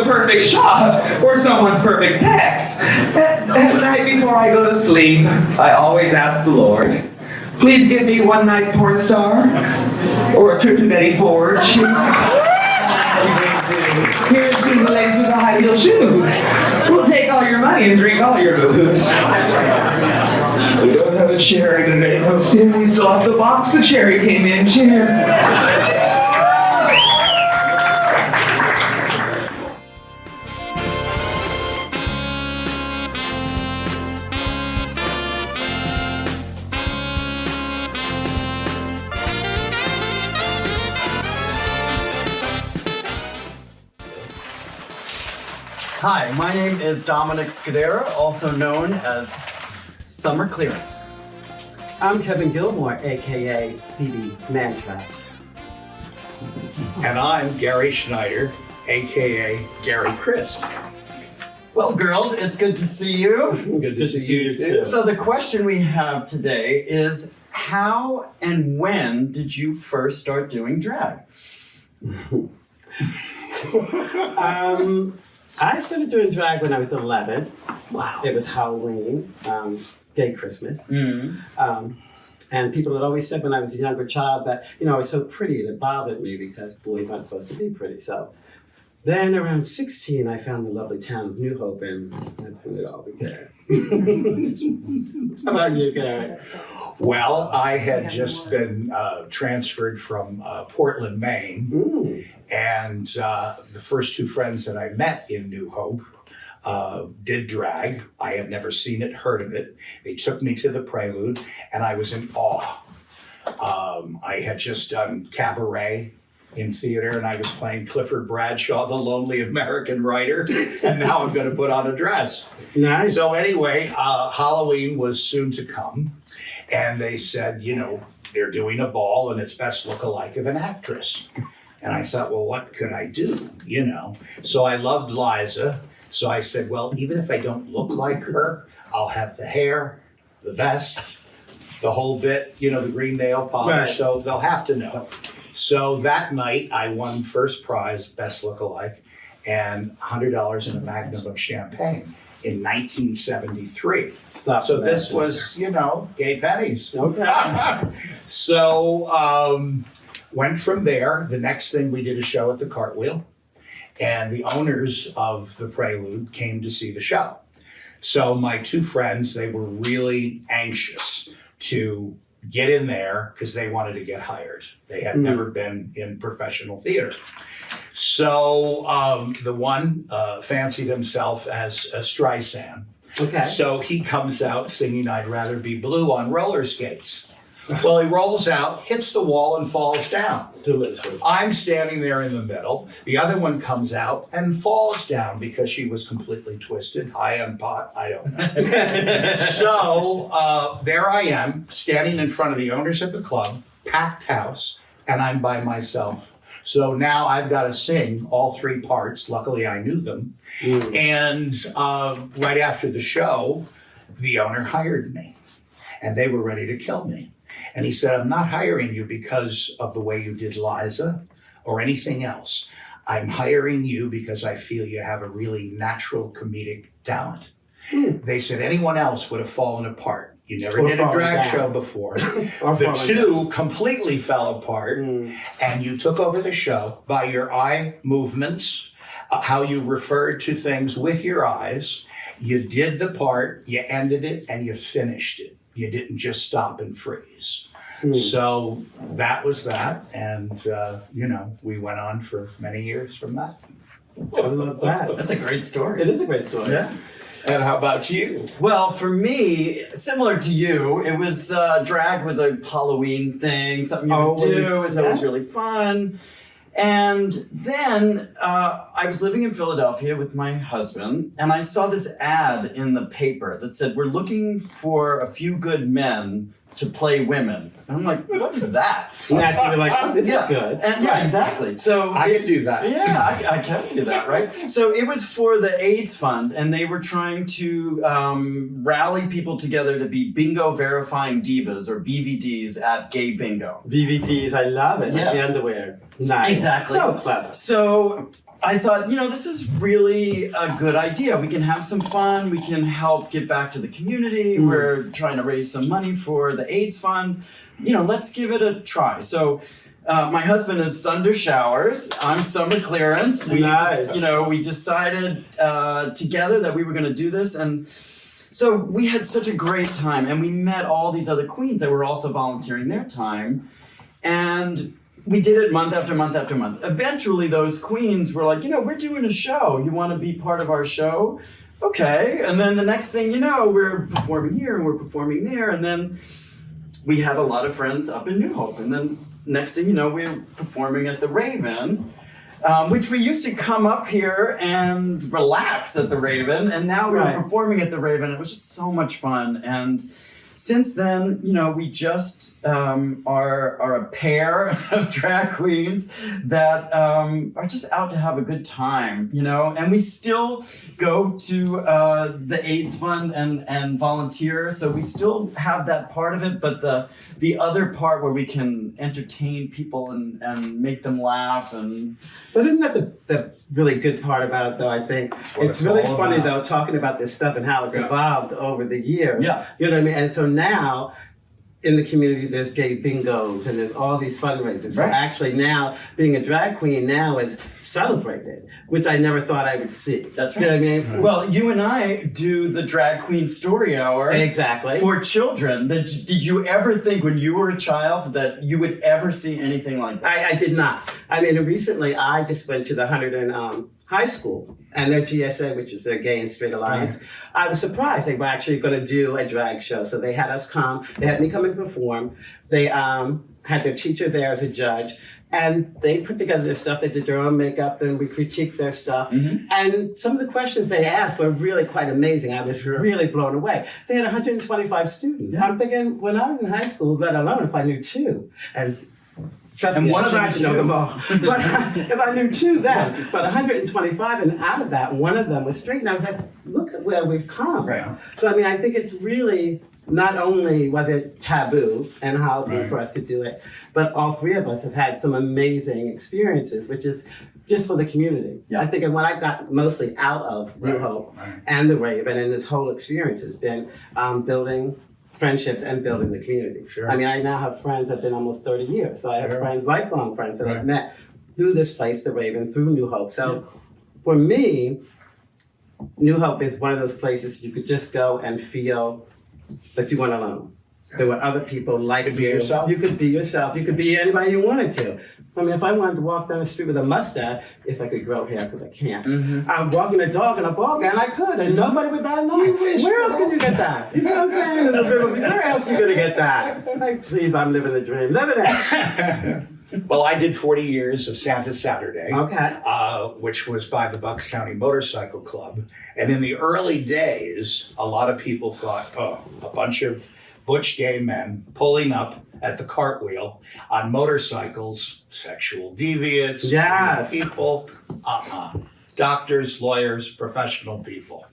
perfect shot or someone's perfect pecs. At night before I go to sleep, I always ask the Lord, please give me one nice porn star or a trip to Betty Ford. Here's to the legs with the high heel shoes. We'll take all your money and drink all your booze. We don't have a cherry today, no sin. We still have the box the cherry came in. Cheers. Hi, my name is Domenick Scudera, also known as Summer Clearance. I'm Kevin Gilmore, aka Phoebe Manntrappe. And I'm Gary Snyder, aka Gary Chris. Well, girls, it's good to see you. Good to see you too. So the question we have today is, how and when did you first start doing drag? I started doing drag when I was 11. Wow. It was Halloween, gay Christmas. Mm-hmm. And people had always said when I was a younger child that, I was so pretty and it bothered me because boys aren't supposed to be pretty. So then around 16, I found the lovely town of New Hope, and that's when it all began. How about you, Gary? Well, I had just been transferred from Portland, Maine, and the first two friends that I met in New Hope did drag. I had never seen it, heard of it. They took me to the Prelude, and I was in awe. I had just done cabaret in theater, and I was playing Clifford Bradshaw, the lonely American writer, and now I'm going to put on a dress. Nice. So anyway, Halloween was soon to come, and they said, they're doing a ball, and it's best look-alike of an actress. And I thought, well, what could I do, So I loved Liza, so I said, well, even if I don't look like her, I'll have the hair, the vest, the whole bit, the green nail polish, Right. So they'll have to know. So that night, I won first prize, best lookalike, and $100 in a magnum of champagne in 1973. Stop. So this was, gay pennies. Okay. So went from there. The next thing, we did a show at the Cartwheel, and the owners of the Prelude came to see the show. So my two friends, they were really anxious to get in there because they wanted to get hired. They had never been in professional theater. So the one fancied himself as a Streisand. Okay. So he comes out singing I'd Rather Be Blue on roller skates. Well, he rolls out, hits the wall, and falls down. Delicious. I'm standing there in the middle. The other one comes out and falls down because she was completely twisted. High on pot, I don't know. So there I am, standing in front of the owners of the club, packed house, and I'm by myself. So now I've got to sing all three parts. Luckily, I knew them. And right after the show, the owner hired me, and they were ready to kill me. And he said, I'm not hiring you because of the way you did Liza or anything else. I'm hiring you because I feel you have a really natural comedic talent. They said anyone else would have fallen apart. You never did a drag show before. The two completely fell apart, and you took over the show by your eye movements, how you referred to things with your eyes. You did the part, you ended it, and you finished it. You didn't just stop and freeze. So that was that. And, we went on for many years from that. I love that. That's a great story. It is a great story. Yeah. And how about you? Well, for me, similar to you, it was drag was a Halloween thing, something you would do. It was always really fun. And then I was living in Philadelphia with my husband, and I saw this ad in the paper that said, we're looking for a few good men to play women. And I'm like, what is that? Naturally, you're like, oh, this is good. And yeah, exactly. So I can do that. Yeah, I can do that, right? So it was for the AIDS Fund, and they were trying to rally people together to be bingo verifying divas, or BVDs, at gay bingo. BVDs, I love it. Like the Yes. underwear. Nice. Exactly. So clever. So I thought, this is really a good idea. We can have some fun. We can help give back to the community. We're trying to raise some money for the AIDS fund. Let's give it a try. So my husband is Thunder Showers. I'm Summer Clearance. We decided together that we were going to do this. And so we had such a great time. And we met all these other queens that were also volunteering their time. And we did it month after month after month. Eventually, those queens were like, we're doing a show. You want to be part of our show? Okay. And then the next thing you know, we're performing here and we're performing there. And then we had a lot of friends up in New Hope. And then next thing you know, we're performing at the Raven, which we used to come up here and relax at the Raven. And now we're performing at the Raven. It was just so much fun. And since then, we just are a pair of drag queens that are just out to have a good time, and we still go to the AIDS Fund and volunteer. So we still have that part of it, but the other part where we can entertain people and make them laugh. But isn't that the really good part about it, though? I think it's really funny, though, talking about this stuff and how it's evolved over the years. Yeah. You know what I mean? And so now, in the community, there's gay bingos and there's all these fundraisers. So actually now, being a drag queen now is celebrated, which I never thought I would see. That's right. You know what I mean? Well, you and I do the Drag Queen Story Hour. Exactly. For children. Did you ever think when you were a child that you would ever see anything like that? I did not. I mean, recently I just went to the 100 high school and their GSA, which is their Gay and Straight Alliance. I was surprised they were actually going to do a drag show. So they had us come, they had me come and perform. They had their teacher there as a judge, and they put together their stuff. They did their own makeup, then we critiqued their stuff. And some of the questions they asked were really quite amazing. I was really blown away. They had 125 students. I'm thinking, when I was in high school, let alone if I knew two. And trust me, one of them I tried to know them all. But if I knew two then, but 125, and out of that, one of them was straight. And I was like, look at where we've come. Right. So, I mean, I think it's really, not only was it taboo and holiday for us to do it, but all three of us have had some amazing experiences, which is just for the community. Yeah. I think, and what I got mostly out of New Hope and the Raven and this whole experience has been building friendships and building the community. Sure. I mean, I now have friends that have been almost 30 years. So I have friends, lifelong friends that I've met through this place, the Raven, through New Hope. So for me, New Hope is one of those places you could just go and feel that you weren't alone. There were other people like you. Be yourself. You could be yourself. You could be anybody you wanted to. I mean, if I wanted to walk down the street with a mustache, if I could grow hair, because I can't. I'm walking a dog and a ball gown, I could, and nobody would bat an eye. Where else can you get that? You know what I'm saying? Where else are you going to get that? Like, please, I'm living the dream. Living it. Well, I did 40 years of Santa Saturday, which was by the Bucks County Motorcycle Club. And in the early days, a lot of people thought, a bunch of butch gay men pulling up at the cartwheel on motorcycles, sexual deviants, people, doctors, lawyers, professional people,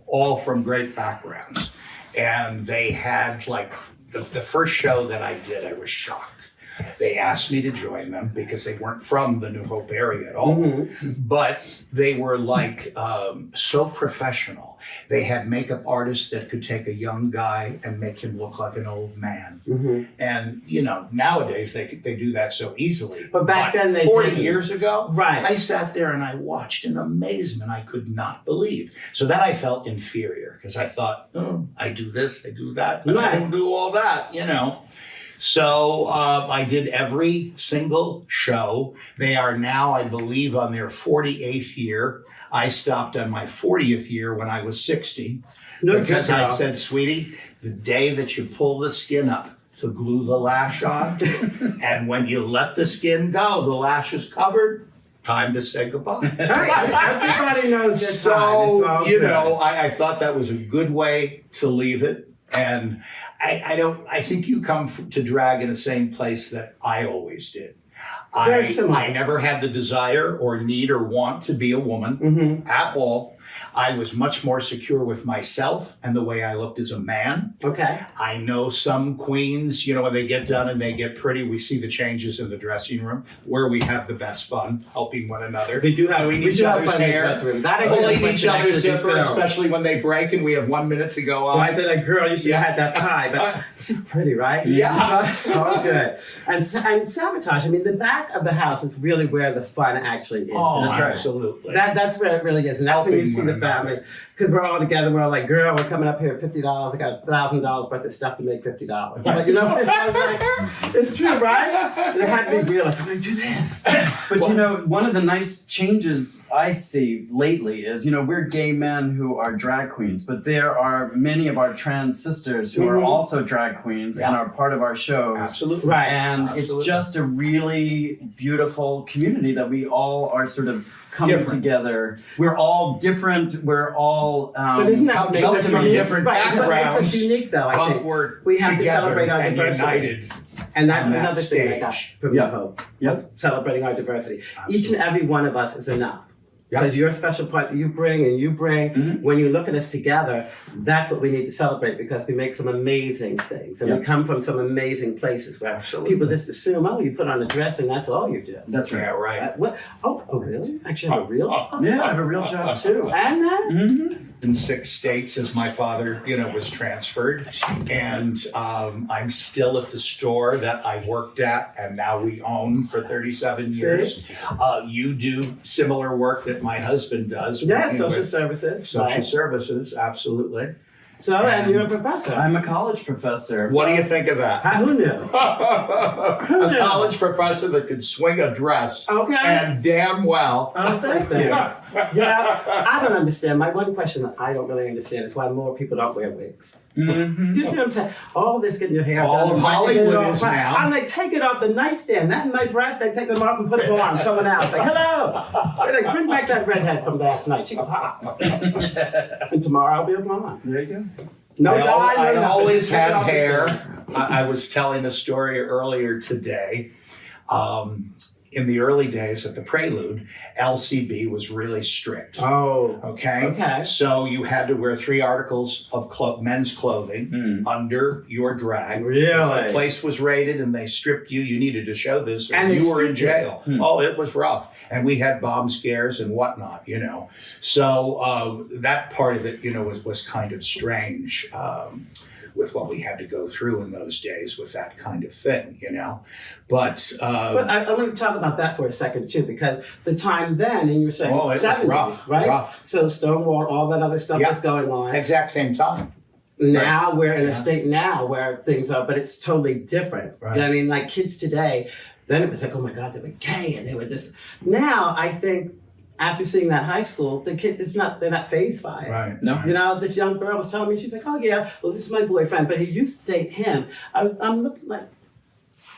all from great backgrounds. And they had, like, the first show that I did, I was shocked. They asked me to join them because they weren't from the New Hope area at all, but they were like so professional. They had makeup artists that could take a young guy and make him look like an old man. And, nowadays they do that so easily. But back then they 40 didn't. years ago, I sat there and I watched in amazement. I could not believe. So then I felt inferior because I thought, I do this, I do that, but I don't do all that, So I did every single show. They are now, I believe, on their 48th year. I stopped on my 40th year when I was 60 because I said, sweetie, the day that you pull the skin up to glue the lash on, and when you let the skin go, the lash is covered, time to say goodbye. Everybody knows this. So, I thought that was a good way to leave it. And I think you come to drag in the same place that I always did. I never had the desire or need or want to be a woman at all. I was much more secure with myself and the way I looked as a man. Okay. I know some queens, you know, when they get done and they get pretty, we see the changes in the dressing room where we have the best fun, helping one another. We do have doing we each do have other's fun in the hair, dressing room. That pulling actually each other's zipper, film. especially when they break and we have 1 minute to go on. Right, then a girl, you should have had that pie, but she's pretty, right? Yeah. Oh, good. And sabotage, I mean, the back of the house is really where the fun actually is. Oh, That's right. absolutely. That's where it really is. And that's when you Helping see one the another. family. Because we're all together, we're all like, girl, we're coming up here at $50. I got $1,000 worth of stuff to make $50. Like, you know, it's true, right? It had to be real. Like, I'm going to do this. But you know, one of the nice changes I see lately is, you know, we're gay men who are drag queens, but there are many of our trans sisters who are also drag queens and are part of our shows. Absolutely. Right. And it's just a really beautiful community that we all are sort of coming Different. together. We're all different. We're all But isn't that Come what makes us from unique? different Right, but makes us backgrounds, unique, though, I but think. we're We have to together celebrate our and diversity. united. And that's on that another thing I got stage. from Yeah. your hope. Yep. Celebrating our diversity. Each and every one of us is enough. Yep. Because your special part that you bring and you bring, when you look at us together, that's what we need to celebrate because we make some amazing things. And we Yep. come from some amazing places where people just assume, oh, you put on a dress and that's all you do. That's Yeah, right. right. What? Oh, really? Actually, have a real job? Yeah, I have a real job too. And that? Mm-hmm. In 6 states as my father, you know, was transferred. And I'm still at the store that I worked at and now we own for 37 years. You do similar work that my husband does. Yeah, working social with services. social right. services, absolutely. So, and you're a professor. I'm a college professor. What do you think of that? Who knew? A college professor that could swing a dress Okay. and damn well. Oh, thank you. Yeah, I don't understand. My one question that I don't really understand is why more people don't wear wigs. Mm-hmm. You see what I'm saying? All this getting your hair All done. of right, Hollywood getting it all is right. now. I'm like, take it off the nightstand. That in my breast, I take them off and put them on someone else. Like, hello. They're like, bring back that redhead from last night. She was hot. And tomorrow I'll be a blonde. There you go. No dye, no I nothing. always Take it had off the hair. stand. I was telling a story earlier today. In the early days at the Prelude, LCB was really strict. Oh. Okay. Okay. So you had to wear 3 articles of men's clothing under your drag. Really? If the place was raided and they stripped you, you needed to show this or And they you were in stripped jail. Oh, it was rough. And we had bomb scares and whatnot, you know. So that part of it, you know, was kind of strange. With what we had to go through in those days with that kind of thing, you know. But I want to talk about that for a second too, because the time then, and you were saying it was 70s, rough, right? rough. So Stonewall, all that other stuff Yeah. was going on. exact same time. Now we're in a Yeah. state now where things are, but it's totally different. Right. I mean, like kids today, then it was like, oh my God, they were gay and they were this. Now I think after seeing that high school, the kids, they're not fazed by it. Right. No. You know, this young girl was telling me, she's like, oh yeah, well, this is my boyfriend, but he used to date him. I'm looking like,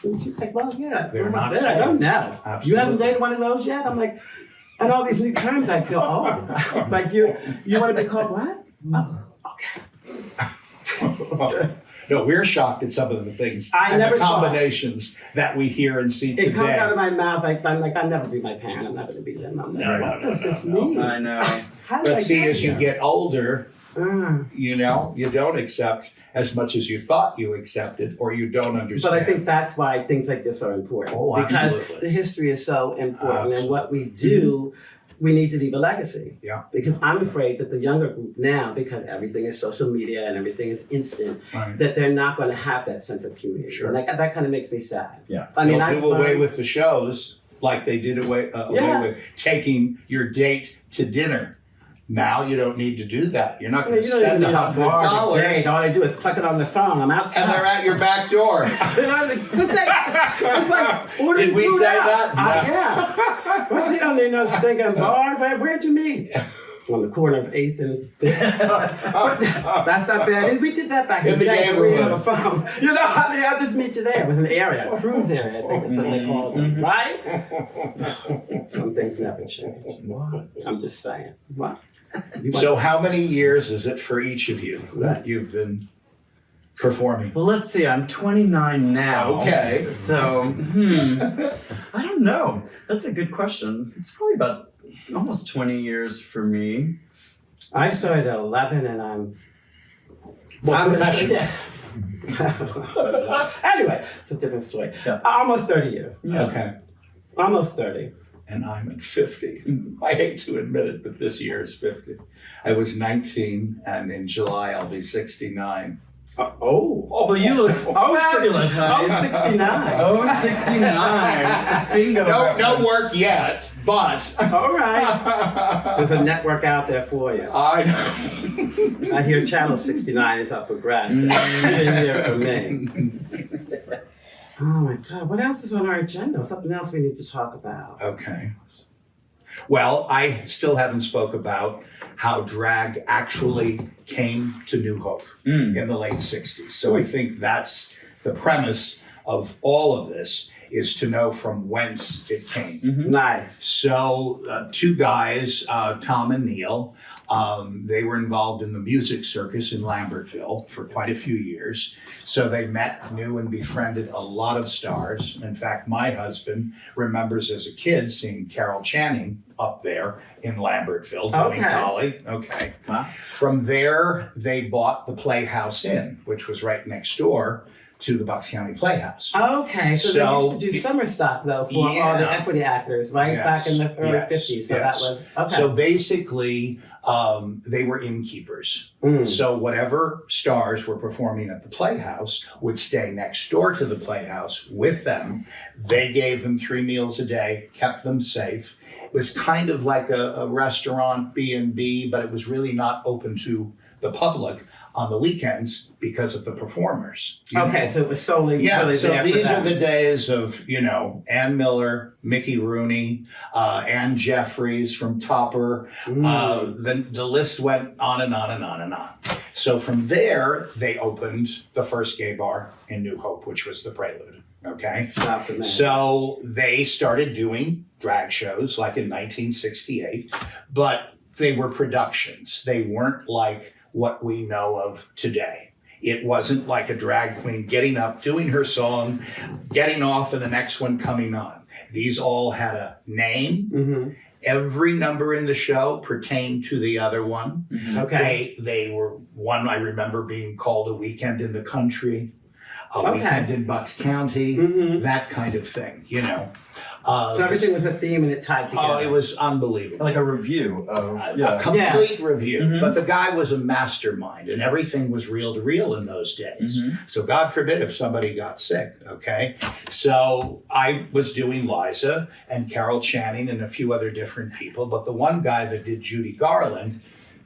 she's like, well, yeah, They're what's not that? I don't know. Absolutely. You haven't dated one of those yet? I'm like, and all these new terms, I feel, oh, like you want to be called what? Oh, okay. No, we're shocked at some of the things I and never the combinations that we hear and see today. It comes out of my mouth like I'm like, I'll never be my parent. I'm not going to be them. I'm like, what does this mean? I know. How did But I see, get as you here? get older, Mm. you know, you don't accept as much as you thought you accepted, or you don't understand. But I think that's why things like this are important. Oh, because absolutely. the history is so important, and what we Absolutely. do, we need to leave a legacy. Yeah. Because I'm afraid that the younger group now, because everything is social media and everything is instant, Right. that they're not going to have that sense of community. Sure. And that kind of makes me sad. Yeah. I mean, They'll I've do away learned- with the shows like they did away Yeah. with taking your date to dinner. Now you don't need to do that. You're not I mean, going to you don't even spend need a bar to $100, date. All I do is click it on the phone. I'm outside. and they're at your back door. You know, it's like, order Did we food say out. that? Yeah. Well, you don't need no stinking bar. Where'd you meet? On the corner of 8th and that's not bad. We did that back in the day. We have a phone. You know, I mean, I'll just meet you there with an area, a cruise area. I think that's what they call it, right? Some things never change. What? I'm just saying. What? So how many years is it for each of you that you've been performing? Well, let's see. I'm 29 now. Okay. So, I don't know. That's a good question. It's probably about almost 20 years for me. I started at 11 and I'm professional. Yeah. Anyway, it's a different story. Yeah. Almost 30 years. Okay. Almost 30. And I'm at 50. I hate to admit it, but this year is 50. I was 19, and in July I'll be 69. Well, you look fabulous, honey. 69. Oh, 69. It's a bingo. No work yet, but All right. There's a network out there for you. I I hear Channel 69 is up for grabs. You didn't hear it from me. Oh my God, what else is on our agenda? Something else we need to talk about. Okay. Well, I still haven't spoke about how drag actually came to New Hope in the late 60s. So I think that's the premise of all of this, is to know from whence it came. Nice. So two guys, Tom and Neil, they were involved in the music circus in Lambertville for quite a few years. So they met, knew, and befriended a lot of stars. In fact, my husband remembers as a kid seeing Carol Channing up there in Lambertville doing Dolly. Okay. Wow. From there, they bought the Playhouse Inn, which was right next door to the Bucks County Playhouse. Okay, so they used to do summer stock though for all the equity actors, right? Back in the early 50s. So that was okay. So basically, they were innkeepers. So whatever stars were performing at the Playhouse would stay next door to the Playhouse with them. They gave them 3 meals a day, kept them safe. It was kind of like a restaurant, B&B, but it was really not open to the public on the weekends because of the performers. Okay, so it was solely really so there for these are them. the days of, Ann Miller, Mickey Rooney, Ann Jeffries from Topper. The list went on and on and on and on. So from there, they opened the first gay bar in New Hope, which was the Prelude. Okay. Stop the man. So they started doing drag shows like in 1968, but they were productions. They weren't like what we know of today. It wasn't like a drag queen getting up, doing her song, getting off, and the next one coming on. These all had a name. Every number in the show pertained to the other one. Okay. They were, one I remember being called A Weekend in the Country, A Weekend in Bucks County, that kind of thing, So everything was a theme and it tied together. Oh, it was unbelievable. Like a review of A complete review. But the guy was a mastermind, and everything was reel to reel in those days. So God forbid if somebody got sick, okay? So I was doing Liza and Carol Channing and a few other different people, but the one guy that did Judy Garland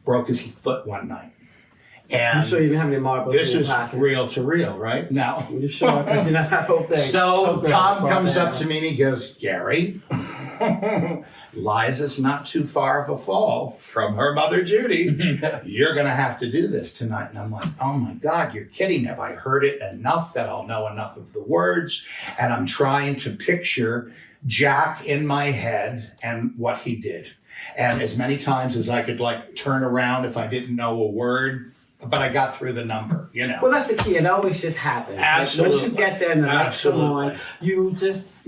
broke his foot one night. And I'm sure you didn't have any marbles this in your is pocket. reel to reel, right? No. You sure? Because you know that whole thing. So Tom comes up to me and he goes, Gary, Liza's not too far of a fall from her mother, Judy. You're going to have to do this tonight. And I'm like, oh my God, you're kidding. Have I heard it enough that I'll know enough of the words? And I'm trying to picture Jack in my head and what he did. And as many times as I could turn around if I didn't know a word, but I got through the number, Well, that's the key. It always just happens. Absolutely. Once you get there and the lights come on, you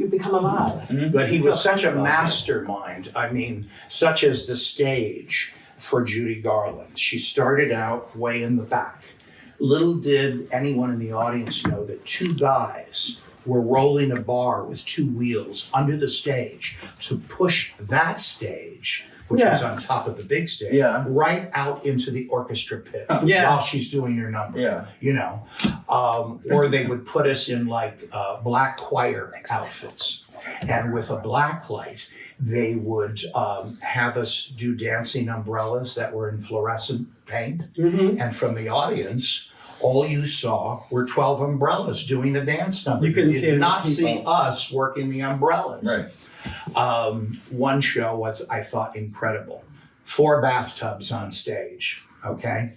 become alive. But he was such a mastermind. I mean, such as the stage for Judy Garland. She started out way in the back. Little did anyone in the audience know that 2 guys were rolling a bar with 2 wheels under the stage to push that stage, which was on top of the big stage, right out into the orchestra pit while she's doing her number. Or they would put us in black choir outfits. And with a black light, they would have us do dancing umbrellas that were in fluorescent paint. And from the audience, all you saw were 12 umbrellas doing a dance number. You couldn't did not see us working the umbrellas. Right. One show was, I thought, incredible. 4 bathtubs on stage, okay?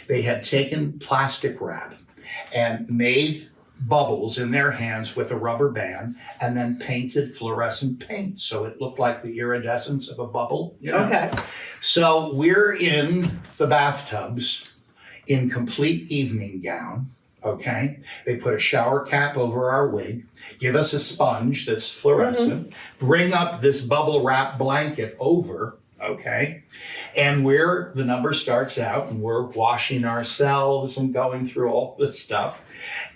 They had taken plastic wrap and made bubbles in their hands with a rubber band and then painted fluorescent paint so it looked like the iridescence of a bubble. Okay. So we're in the bathtubs in complete evening gown, okay? They put a shower cap over our wig, give us a sponge that's fluorescent, bring up this bubble wrap blanket over, okay? And the number starts out and we're washing ourselves and going through all this stuff.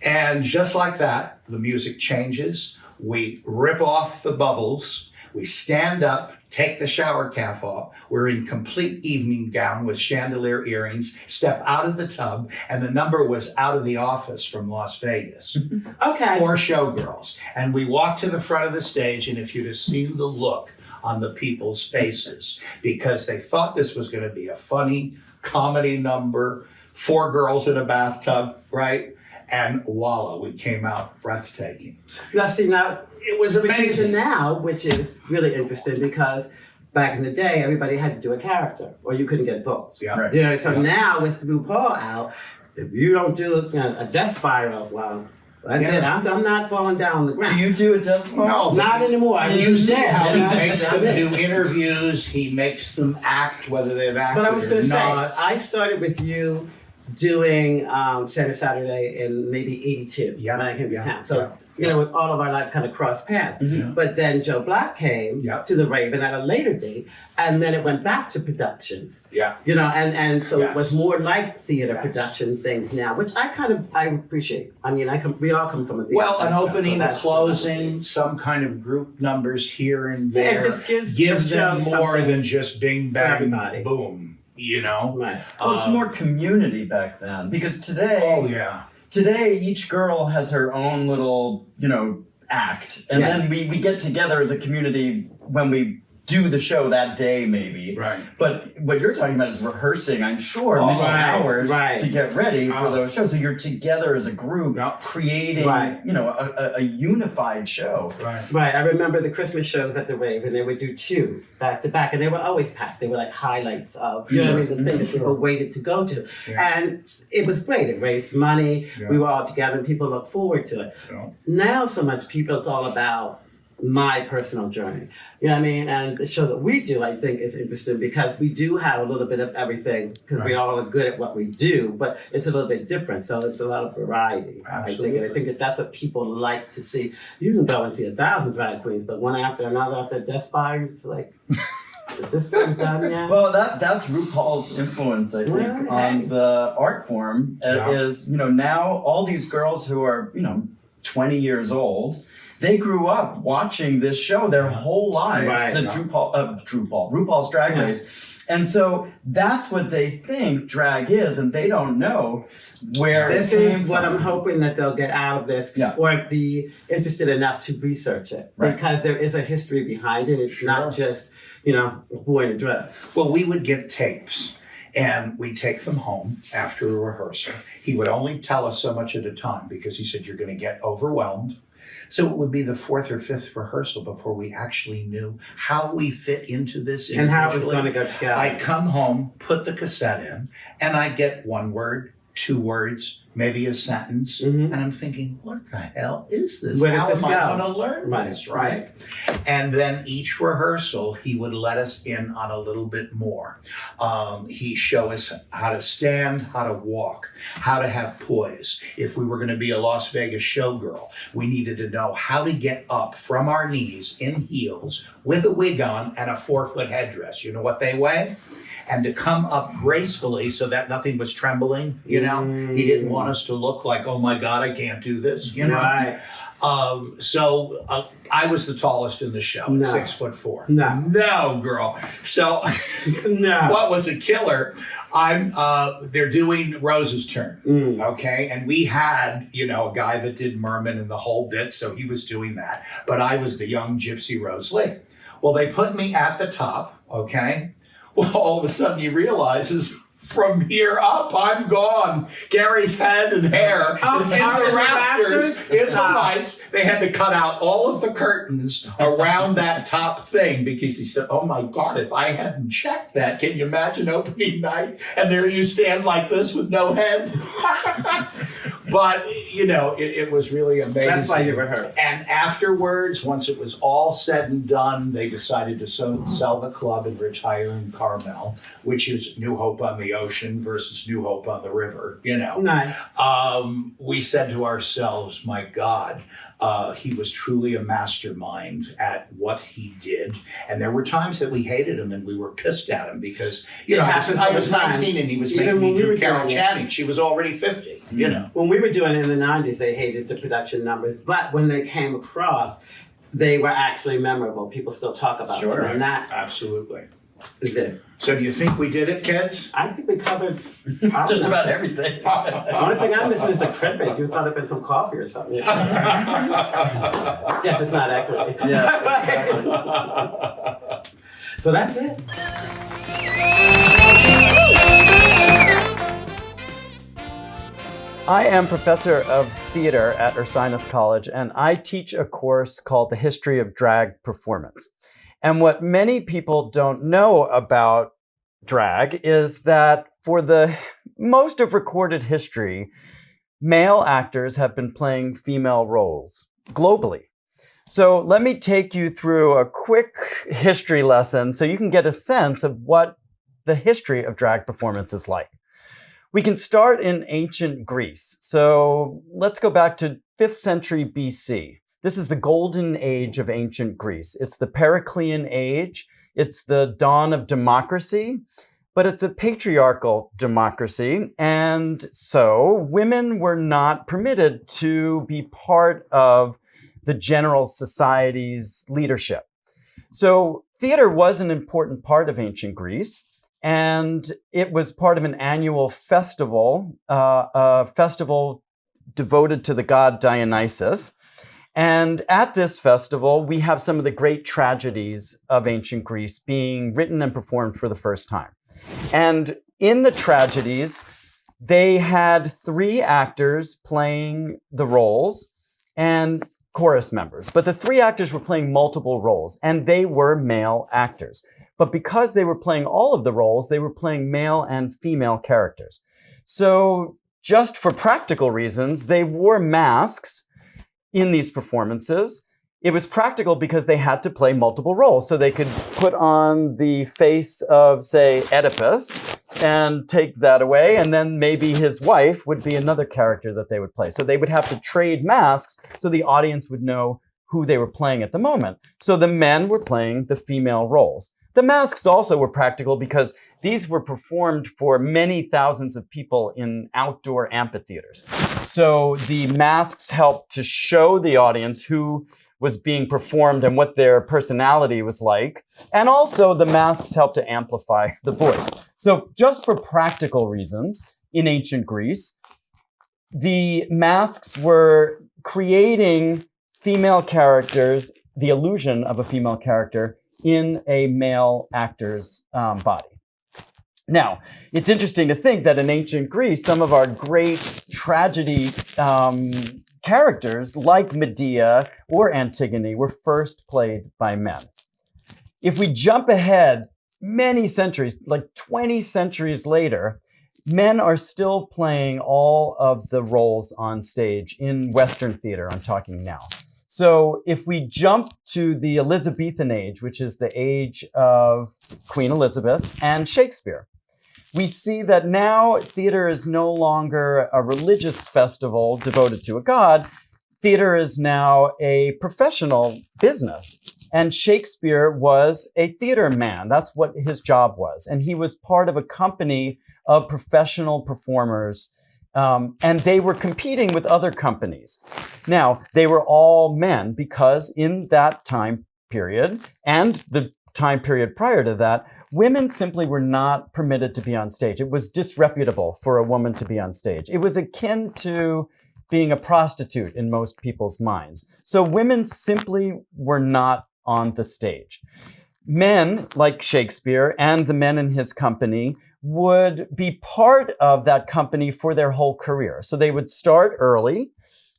And just like that, the music changes. We rip off the bubbles. We stand up, take the shower cap off. We're in complete evening gown with chandelier earrings, step out of the tub, and the number was Out of the Office from Las Vegas. Okay. 4 showgirls. And we walk to the front of the stage, and if you'd have seen the look on the people's faces, because they thought this was going to be a funny comedy number, 4 girls in a bathtub, right? And voila, we came out breathtaking. Now, see, now, It was switching to amazing. now, which is really interesting because back in the day, everybody had to do a character or you couldn't get booked. Yeah. Right. You know, so now with RuPaul out, if you don't do a death spiral, well, that's it. I'm not falling down the ground. Do you do a death spiral? No. Not anymore. I mean, You see yeah, how he yeah, makes that's them it. do interviews, he makes them act, whether they've acted But I was or going to say, not. I started with you doing Center Saturday in maybe 82 when I came to town. So, you know, all of our lives kind of crossed paths. Mhm. But then Joe Black came Yeah. to the Raven at a later date, and then it went back to productions. Yeah. You know, and so Yes. it was more like theater Yes. production things now, which I appreciate. I mean, we all come from a theater. Well, an background, opening, so a that's- closing, some kind of group numbers here and Yeah, there it just gives gives the them show more something than just bing for bang everybody. boom. You know? Right. Well, it's Um, more community back then because today, Oh yeah. today each girl has her own little, act, and Yeah. then we get together as a community when we do the show that day, maybe. Right. But what you're talking about is rehearsing, I'm sure, Oh, many right, hours right. to get ready for Oh. those shows. So you're together as a group, Yeah. creating, Right. a unified show. Right. Right, I remember the Christmas shows at the Raven. They would do 2 back to back, and they were always packed. They were like highlights of, you know what I mean, the thing that people waited to go to. Yeah. And it was great. It raised money. Yeah. We were all together, and people looked forward to it. Yeah. Now, so much people, it's all about my personal journey. You know what I mean? And the show that we do, I think, is interesting because we do have a little bit of everything because we Right. all are good at what we do, but it's a little bit different. So it's a lot of variety, I think. And I think that that's what people like to see. You can go and see 1,000 drag queens, but one after another after Death Spire, it's like, is this thing done yet? Well, that's RuPaul's influence, I think, Right. on the art form. Yeah. Is now all these girls who are 20 years old, they grew up watching this show their whole lives. Right. The RuPaul's Drag Yeah. Race, and so that's what they think drag is, and they don't know where This it came is what from. I'm hoping that they'll get out of this, Yeah. or be interested enough to research it, Right. because there is a history behind it. It's not just, a boy in a dress. Well, we would get tapes and we'd take them home after a rehearsal. He would only tell us so much at a time because he said, you're going to get overwhelmed. So it would be the 4th or 5th rehearsal before we actually knew how we fit into this. And how it was individually. going to go together. I'd come home, put the cassette in, and I'd get 1 word, 2 words, maybe a sentence. Mhm. And I'm thinking, what the hell is this? Where does How this am I go? going to learn Right, this, right? And then each rehearsal, he would let us in on a little bit more. He'd show us how to stand, how to walk, how to have poise. If we were going to be a Las Vegas showgirl, we needed to know how to get up from our knees in heels with a wig on and a 4-foot headdress. You know what they weigh? And to come up gracefully so that nothing was trembling, He didn't want us to look like, oh my God, I can't do this, Right. So I was the tallest in the show, No. 6'4". No. No, girl. So No. what was a killer? They're doing Rose's turn. Mm. Okay. And we had, a guy that did Merman and the whole bit. So he was doing that. But I was the young Gypsy Rose Lee. Well, they put me at the top. Okay. Well, all of a sudden you realize is from here up, I'm gone. Gary's head and hair is in out the in the rafters, rafters? in the Stop. lights. They had to cut out all of the curtains around that top thing because he said, oh my God, if I hadn't checked that, can you imagine opening night? And there you stand like this with no head. But, it was really amazing. That's why you rehearsed. And afterwards, once it was all said and done, they decided to sell the club and retire in Carmel, which is New Hope on the ocean versus New Hope on the river, Nice. We said to ourselves, my God, He was truly a mastermind at what he did. And there were times that we hated him and we were pissed at him because, I was 19 and he was making me do Carol Channing. She was already 50, When we were doing it in the 90s, they hated the production numbers. But when they came across, they were actually memorable. People still talk about them. And that absolutely is it. So do you think we did it, kids? I think we covered Just about everything. The only thing I'm missing is the crimping. You thought it'd been some coffee or something. Yes, it's not equity. Yeah. So that's it. I am professor of theater at Ursinus College, and I teach a course called The History of Drag Performance. And what many people don't know about drag is that for the most of recorded history, male actors have been playing female roles globally. So let me take you through a quick history lesson so you can get a sense of what the history of drag performance is like. We can start in ancient Greece. So let's go back to 5th century BC. This is the golden age of ancient Greece. It's the Periclean age. It's the dawn of democracy, but it's a patriarchal democracy. And so women were not permitted to be part of the general society's leadership. So theater was an important part of ancient Greece. And it was part of an annual festival, a festival devoted to the god Dionysus. And at this festival, we have some of the great tragedies of ancient Greece being written and performed for the first time. And in the tragedies, they had 3 actors playing the roles and chorus members. But the 3 actors were playing multiple roles, and they were male actors. But because they were playing all of the roles, they were playing male and female characters. So just for practical reasons, they wore masks in these performances. It was practical because they had to play multiple roles. So they could put on the face of, say, Oedipus and take that away. And then maybe his wife would be another character that they would play. So they would have to trade masks so the audience would know who they were playing at the moment. So the men were playing the female roles. The masks also were practical because these were performed for many thousands of people in outdoor amphitheaters. So the masks helped to show the audience who was being performed and what their personality was like. And also the masks helped to amplify the voice. So just for practical reasons, in ancient Greece, the masks were creating female characters, the illusion of a female character in a male actor's body. Now, it's interesting to think that in ancient Greece, some of our great tragedy characters like Medea or Antigone were first played by men. If we jump ahead many centuries, like 20 centuries later, men are still playing all of the roles on stage in Western theater, I'm talking now. So if we jump to the Elizabethan age, which is the age of Queen Elizabeth and Shakespeare, we see that now theater is no longer a religious festival devoted to a god. Theater is now a professional business. And Shakespeare was a theater man. That's what his job was. And he was part of a company of professional performers. And they were competing with other companies. Now, they were all men because in that time period and the time period prior to that, women simply were not permitted to be on stage. It was disreputable for a woman to be on stage. It was akin to being a prostitute in most people's minds. So women simply were not on the stage. Men like Shakespeare and the men in his company would be part of that company for their whole career. So they would start early.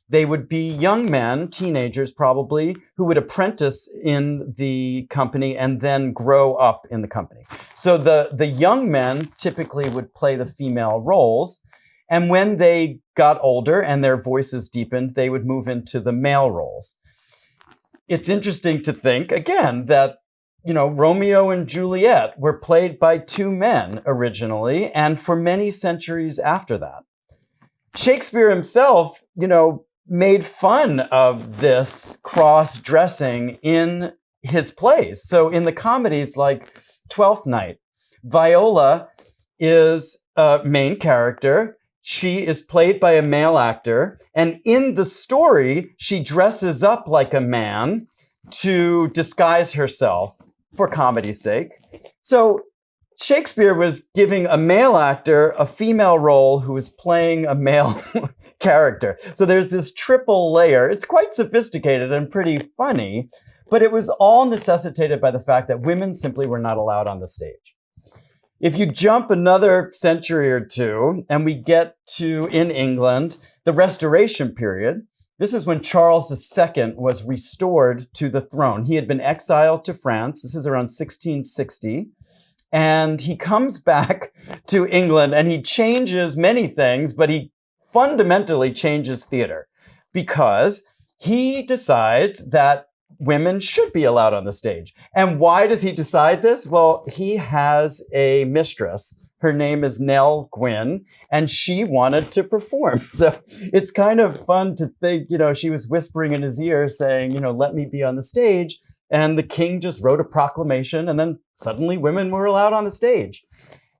They would be young men, teenagers probably, who would apprentice in the company and then grow up in the company. So the young men typically would play the female roles. And when they got older and their voices deepened, they would move into the male roles. It's interesting to think, again, that Romeo and Juliet were played by 2 men originally, and for many centuries after that. Shakespeare himself, made fun of this cross-dressing in his plays. So in the comedies like Twelfth Night, Viola is a main character. She is played by a male actor. And in the story, she dresses up like a man to disguise herself for comedy's sake. So Shakespeare was giving a male actor a female role who was playing a male character. So there's this triple layer. It's quite sophisticated and pretty funny, but it was all necessitated by the fact that women simply were not allowed on the stage. If you jump another century or two and we get to, in England, the Restoration period, this is when Charles II was restored to the throne. He had been exiled to France. This is around 1660. And he comes back to England and he changes many things, but he fundamentally changes theater because he decides that women should be allowed on the stage. And why does he decide this? Well, he has a mistress. Her name is Nell Gwynn, and she wanted to perform. So it's kind of fun to think, she was whispering in his ear saying, let me be on the stage. And the king just wrote a proclamation, and then suddenly women were allowed on the stage.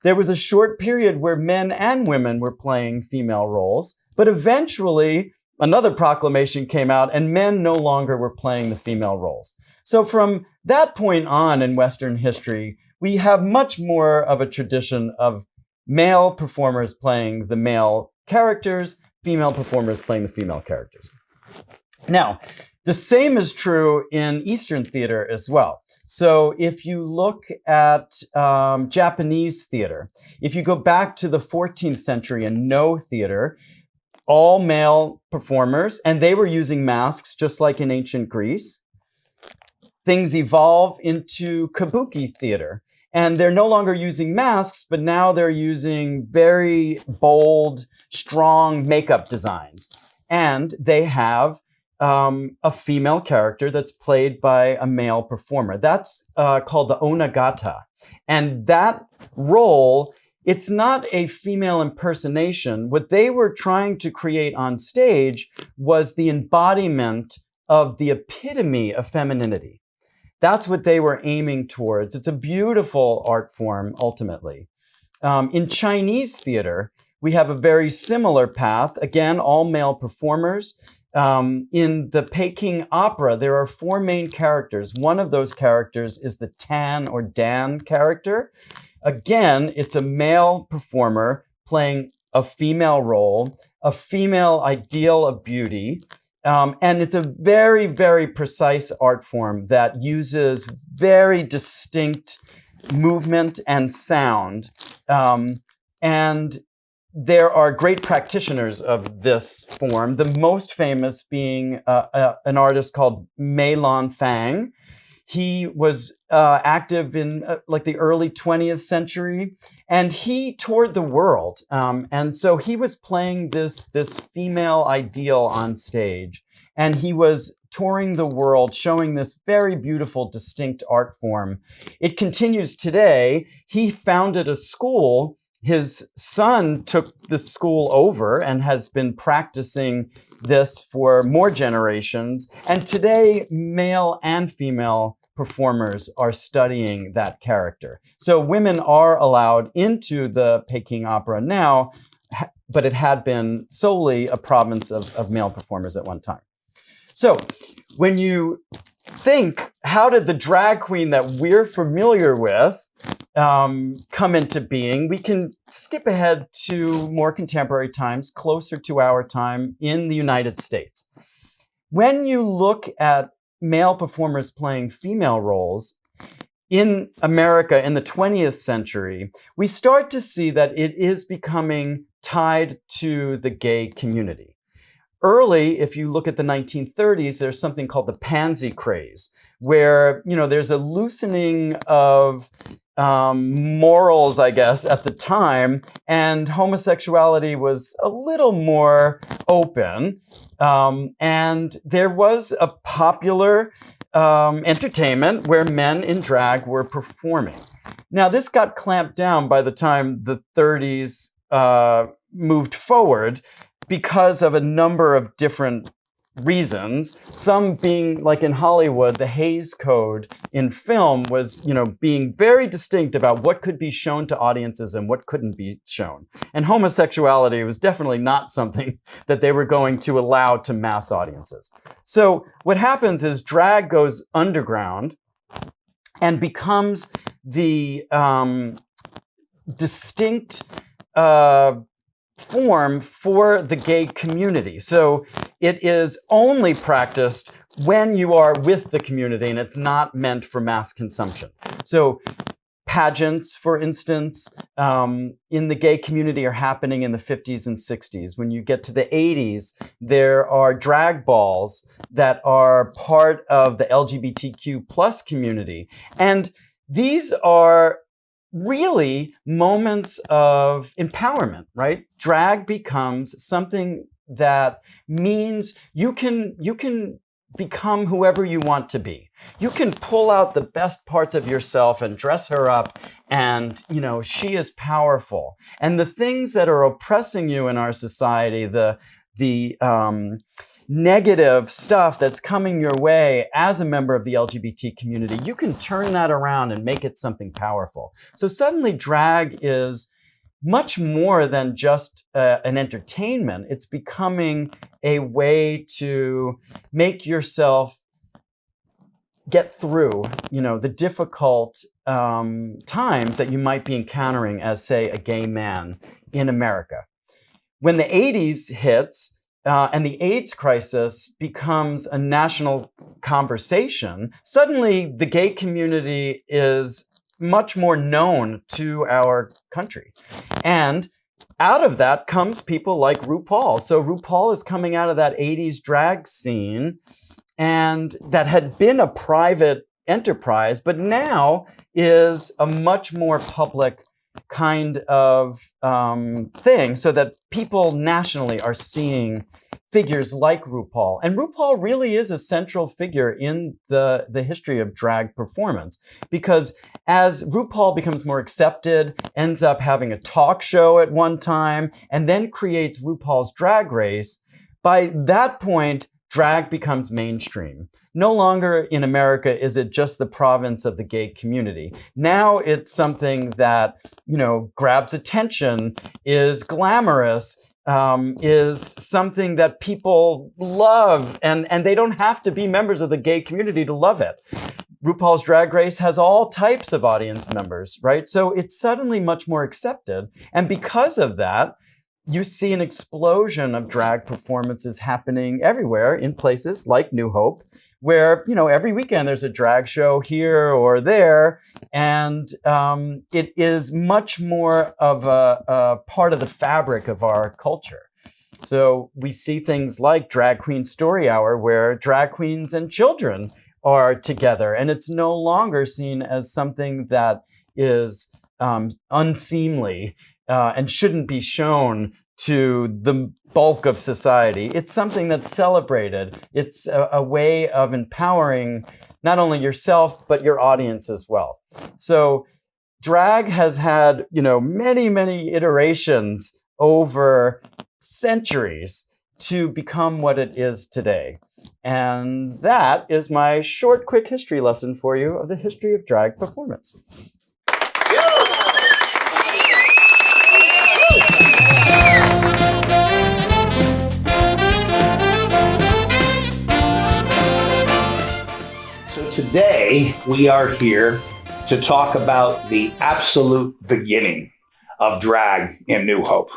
There was a short period where men and women were playing female roles, but eventually another proclamation came out and men no longer were playing the female roles. So from that point on in Western history, we have much more of a tradition of male performers playing the male characters, female performers playing the female characters. Now, the same is true in Eastern theater as well. So if you look at Japanese theater, if you go back to the 14th century in No theater, all male performers, and they were using masks just like in ancient Greece. Things evolve into kabuki theater, and they're no longer using masks, but now they're using very bold, strong makeup designs. And they have a female character that's played by a male performer. That's called the onagata. And that role, it's not a female impersonation. What they were trying to create on stage was the embodiment of the epitome of femininity. That's what they were aiming towards. It's a beautiful art form, ultimately. In Chinese theater, we have a very similar path. Again, all male performers. In the Peking opera, there are four main characters. One of those characters is the Tan or Dan character. Again, it's a male performer playing a female role, a female ideal of beauty. And it's a very, very precise art form that uses very distinct movement and sound. And there are great practitioners of this form, the most famous being an artist called Mei Lan Fang. He was active in like the early 20th century, and he toured the world. And so he was playing this female ideal on stage, and he was touring the world, showing this very beautiful, distinct art form. It continues today. He founded a school. His son took the school over and has been practicing this for more generations. And today, male and female performers are studying that character. So women are allowed into the Peking opera now, but it had been solely a province of male performers at one time. So when you think, how did the drag queen that we're familiar with come into being, we can skip ahead to more contemporary times, closer to our time in the United States. When you look at male performers playing female roles in America in the 20th century, we start to see that it is becoming tied to the gay community. Early, if you look at the 1930s, there's something called the pansy craze, where there's a loosening of morals, I guess, at the time, and homosexuality was a little more open. And there was a popular entertainment where men in drag were performing. Now, this got clamped down by the time the 30s moved forward because of a number of different reasons, some being like in Hollywood, the Hays Code in film was, being very distinct about what could be shown to audiences and what couldn't be shown. And homosexuality was definitely not something that they were going to allow to mass audiences. So what happens is drag goes underground and becomes the distinct form for the gay community. So it is only practiced when you are with the community, and it's not meant for mass consumption. So pageants, for instance, in the gay community are happening in the 50s and 60s. When you get to the 80s, there are drag balls that are part of the LGBTQ plus community. And these are really moments of empowerment, right? Drag becomes something that means you can become whoever you want to be. You can pull out the best parts of yourself and dress her up, and she is powerful. And the things that are oppressing you in our society, the negative stuff that's coming your way as a member of the LGBT community, you can turn that around and make it something powerful. So suddenly drag is much more than just an entertainment. It's becoming a way to make yourself get through, the difficult times that you might be encountering as, say, a gay man in America. When the 80s hits, and the AIDS crisis becomes a national conversation, suddenly the gay community is much more known to our country. And out of that comes people like RuPaul. So RuPaul is coming out of that 80s drag scene, and that had been a private enterprise, but now is a much more public kind of thing, so that people nationally are seeing figures like RuPaul. And RuPaul really is a central figure in the history of drag performance, because as RuPaul becomes more accepted, ends up having a talk show at one time, and then creates RuPaul's Drag Race, by that point, drag becomes mainstream. No longer in America is it just the province of the gay community. Now it's something that, grabs attention, is glamorous, is something that people love, and they don't have to be members of the gay community to love it. RuPaul's Drag Race has all types of audience members, right? So it's suddenly much more accepted. And because of that, you see an explosion of drag performances happening everywhere in places like New Hope, where, every weekend there's a drag show here or there. And it is much more of a part of the fabric of our culture. So we see things like Drag Queen Story Hour, where drag queens and children are together. And it's no longer seen as something that is unseemly and shouldn't be shown to the bulk of society. It's something that's celebrated. It's a way of empowering not only yourself, but your audience as well. So drag has had, many, many iterations over centuries to become what it is today. And that is my short, quick history lesson for you of the history of drag performance. So today we are here to talk about the absolute beginning of drag in New Hope.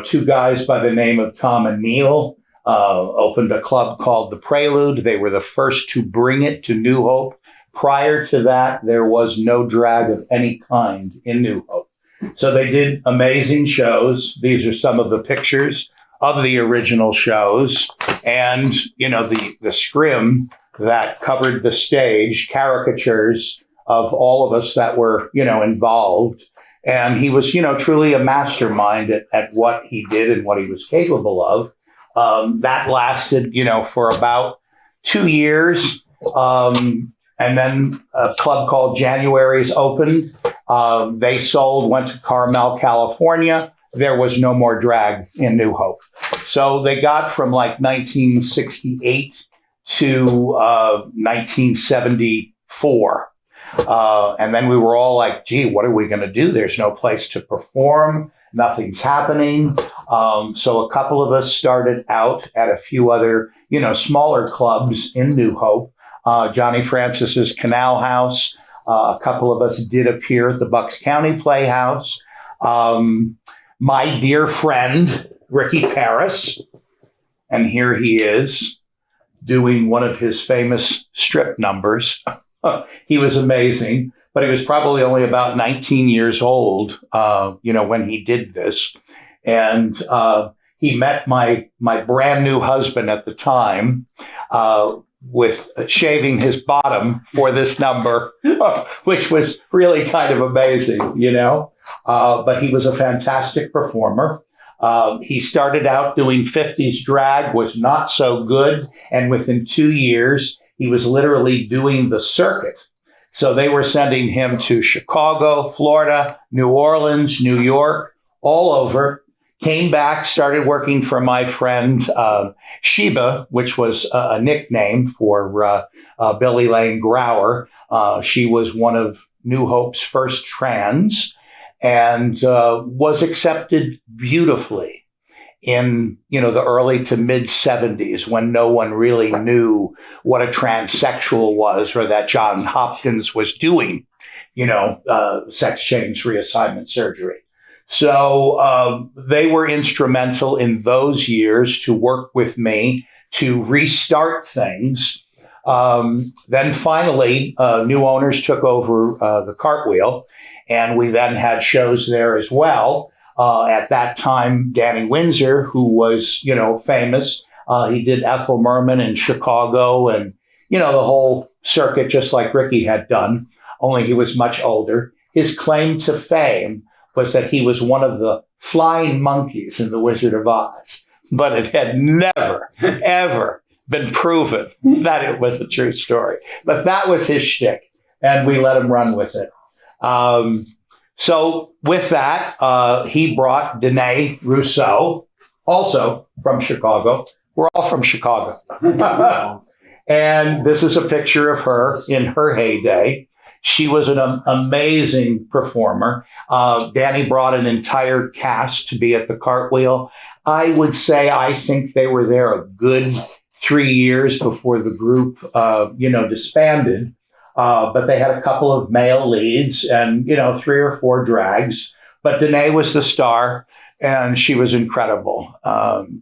Two guys by the name of Tom and Neil opened a club called The Prelude. They were the first to bring it to New Hope. Prior to that, there was no drag of any kind in New Hope. So they did amazing shows. These are some of the pictures of the original shows. And, the scrim that covered the stage, caricatures of all of us that were, involved. And he was, truly a mastermind at what he did and what he was capable of. That lasted, for about 2 years. And then a club called January's opened. They went to Carmel, California. there was no more drag in New Hope. So they got from like 1968 to 1974. And then we were all like, gee, what are we going to do? There's no place to perform. Nothing's happening. So a couple of us started out at a few other, smaller clubs in New Hope. Johnny Francis's Canal House. A couple of us did appear at the Bucks County Playhouse. My dear friend, Ricky Paris, and here he is doing one of his famous strip numbers. He was amazing, but he was probably only about 19 years old, when he did this. And he met my brand new husband at the time, with shaving his bottom for this number, which was really kind of amazing, but he was a fantastic performer. He started out doing 50s drag, was not so good. And within 2 years, he was literally doing the circuit. So they were sending him to Chicago, Florida, New Orleans, New York, all over. Came back, started working for my friend Sheba, which was a nickname for Billy Lane Grower. She was one of New Hope's first trans and was accepted beautifully in the early to mid 70s when no one really knew what a transsexual was or that John Hopkins was doing, sex change reassignment surgery. So they were instrumental in those years to work with me to restart things. Then finally, new owners took over the Cartwheel, and we then had shows there as well. At that time, Danny Windsor, who was, famous, he did Ethel Merman in Chicago and, the whole circuit, just like Ricky had done, only he was much older. His claim to fame was that he was one of the flying monkeys in The Wizard of Oz. But it had never, ever been proven that it was a true story. But that was his shtick, and we let him run with it. So with that, he brought Danee Russo, also from Chicago. We're all from Chicago. And this is a picture of her in her heyday. She was an amazing performer. Danny brought an entire cast to be at the Cartwheel. I would say I think they were there a good 3 years before the group, disbanded. But they had a couple of male leads and, 3 or 4 drags. But Danee was the star, and she was incredible.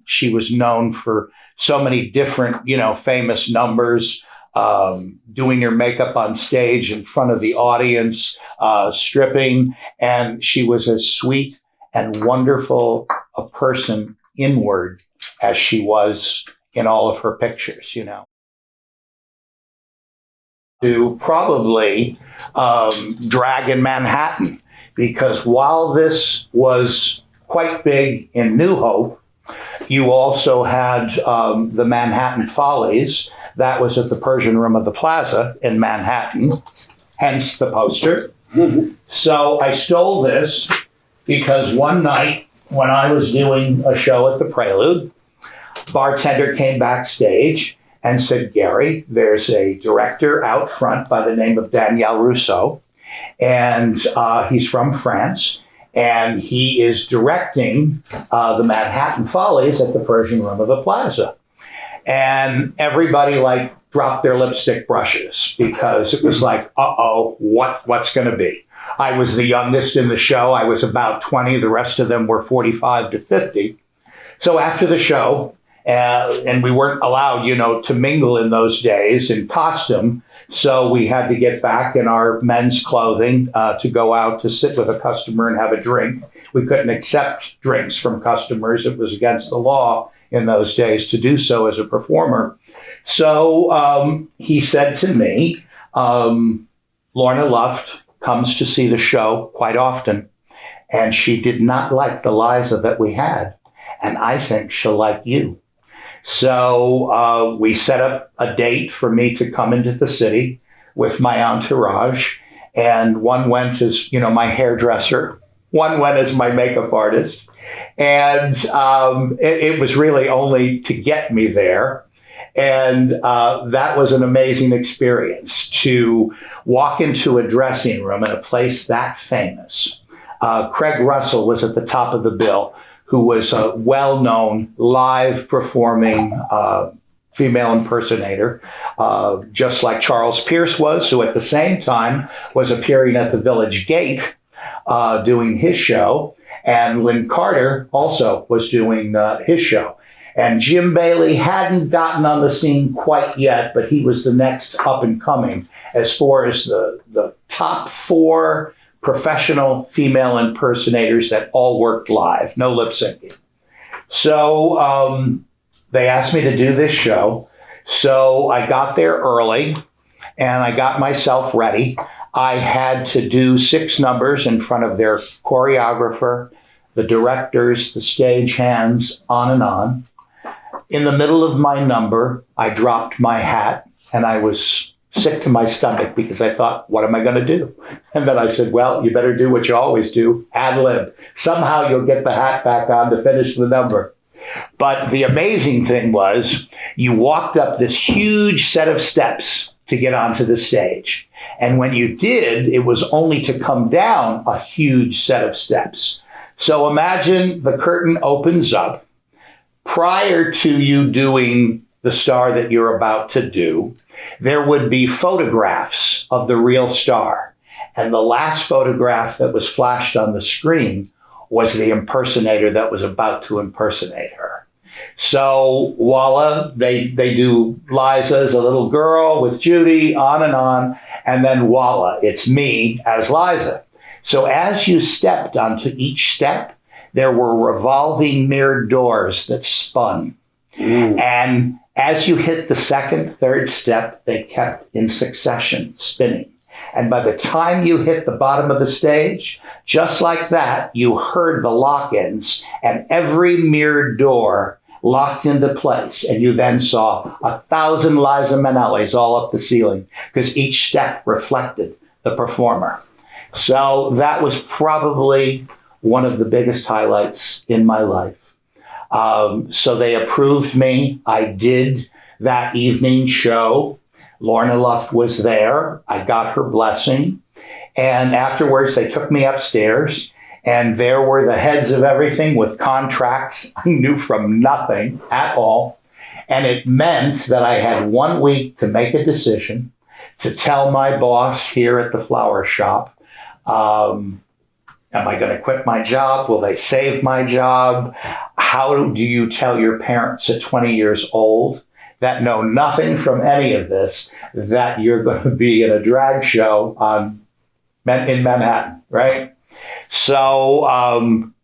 She was known for so many different, famous numbers. Doing your makeup on stage in front of the audience, stripping. And she was as sweet and wonderful a person inward as she was in all of her pictures, To probably drag in Manhattan, because while this was quite big in New Hope, you also had the Manhattan Follies. That was at the Persian Room of the Plaza in Manhattan, hence the poster. So I stole this because one night when I was doing a show at the Prelude, bartender came backstage and said, Gary, there's a director out front by the name of Danee Russo, and he's from France, and he is directing the Manhattan Follies at the Persian Room of the Plaza. And everybody dropped their lipstick brushes because it was like, what's going to be? I was the youngest in the show. I was about 20. The rest of them were 45 to 50. So after the show, and we weren't allowed, to mingle in those days in costume. So we had to get back in our men's clothing to go out to sit with a customer and have a drink. We couldn't accept drinks from customers. It was against the law in those days to do so as a performer. So he said to me, Lorna Luft comes to see the show quite often, and she did not like the Liza that we had, and I think she'll like you. So we set up a date for me to come into the city with my entourage, and one went as, my hairdresser, One went as my makeup artist. And it was really only to get me there. And that was an amazing experience to walk into a dressing room in a place that famous. Craig Russell was at the top of the bill, who was a well-known live performing female impersonator, just like Charles Pierce was, who at the same time was appearing at the Village Gate doing his show. And Lynn Carter also was doing his show. And Jim Bailey hadn't gotten on the scene quite yet, but he was the next up and coming as far as the top 4 professional female impersonators that all worked live, no lip syncing. So they asked me to do this show. So I got there early and I got myself ready. I had to do 6 numbers in front of their choreographer, the directors, the stagehands, on and on. In the middle of my number, I dropped my hat and I was sick to my stomach because I thought, what am I going to do? And then I said, well, you better do what you always do, ad lib. Somehow you'll get the hat back on to finish the number. But the amazing thing was you walked up this huge set of steps to get onto the stage. And when you did, it was only to come down a huge set of steps. So imagine the curtain opens up. Prior to you doing the star that you're about to do, there would be photographs of the real star. And the last photograph that was flashed on the screen was the impersonator that was about to impersonate her. So voila, they do Liza as a little girl with Judy, on, and then voila, it's me as Liza. So as you stepped onto each step, there were revolving mirrored doors that spun. And as you hit the second, third step, they kept in succession spinning. And by the time you hit the bottom of the stage, just like that, you heard the lock-ins and every mirrored door locked into place. And you then saw 1,000 Liza Minnellis all up the ceiling because each step reflected the performer. So that was probably one of the biggest highlights in my life. So they approved me. I did that evening show. Lorna Luft was there. I got her blessing. And afterwards, they took me upstairs. And there were the heads of everything with contracts I knew from nothing at all. And it meant that I had 1 week to make a decision, to tell my boss here at the flower shop, am I going to quit my job? Will they save my job? How do you tell your parents at 20 years old that know nothing from any of this that you're going to be in a drag show in Manhattan, right? So